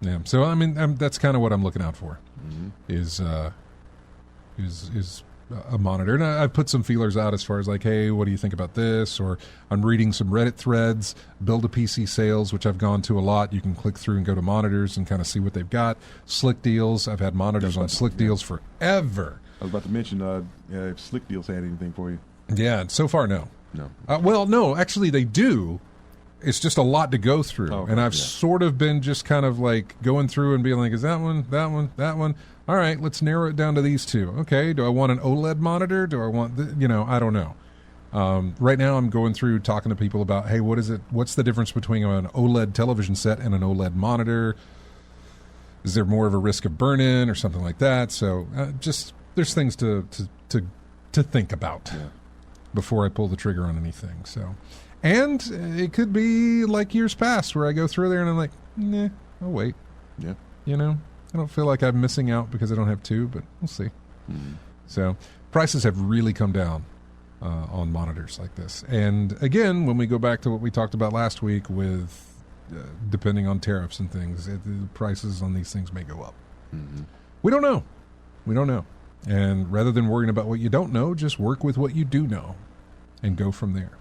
Yeah. So I mean, that's kind of what I'm looking out for. Mm-hmm. Is a monitor, and I put some feelers out as far as like, hey, what do you think about this? Or I'm reading some Reddit threads, Build a PC sales, which I've gone to a lot. You can click through and go to monitors and kind of see what they've got. Slick Deals. I've had monitors on Slick Deals forever. I was about to mention if Slick Deals had anything for you. Yeah. So far, no. No. Well, no. Actually, they do. It's just a lot to go through, and I've sort of been just kind of like going through and being like, is that one, that one, that one? All right, let's narrow it down to these two. Okay, do I want an OLED monitor? Do I want, I don't know. Right now I'm going through talking to people about, hey, what's the difference between an OLED television set and an OLED monitor? Is there more of a risk of burn-in or something like that? So just there's things to think about before I pull the trigger on anything. So, and it could be like years past where I go through there and I'm like, nah, I'll wait. Yeah. I don't feel like I'm missing out because I don't have two, but we'll see. So prices have really come down on monitors like this. And again, when we go back to what we talked about last week with depending on tariffs and things, the prices on these things may go up. We don't know. We don't know. And rather than worrying about what you don't know, just work with what you do know and go from there,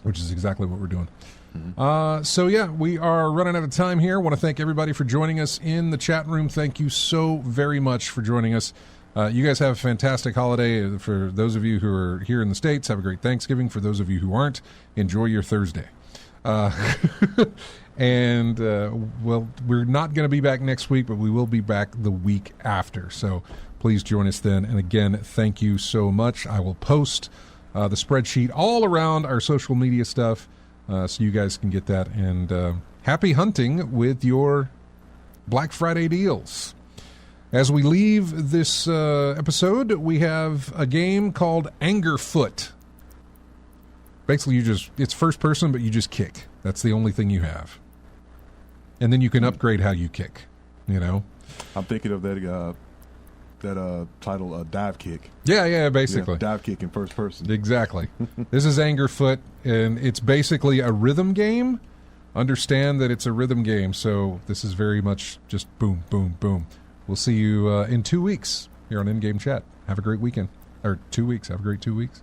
which is exactly what we're doing. So yeah, we are running out of time here. I want to thank everybody for joining us in the chat room. Thank you so very much for joining us. You guys have a fantastic holiday. For those of you who are here in the States, have a great Thanksgiving. For those of you who aren't, enjoy your Thursday. And well, we're not going to be back next week, but we will be back the week after. So please join us then. And again, thank you so much. I will post the spreadsheet all around our social media stuff. So you guys can get that. And happy hunting with your Black Friday deals. As we leave this episode, we have a game called Angerfoot. Basically, it's first person, but you just kick. That's the only thing you have. And then you can upgrade how you kick, I'm thinking of that title, Dive Kick. Yeah, basically. Yeah, dive kick in first person. Exactly. This is Angerfoot, and it's basically a rhythm game. Understand that it's a rhythm game, so this is very much just boom, boom, boom. We'll see you in 2 weeks here on In-Game Chat. Have a great weekend. Or 2 weeks. Have a great 2 weeks.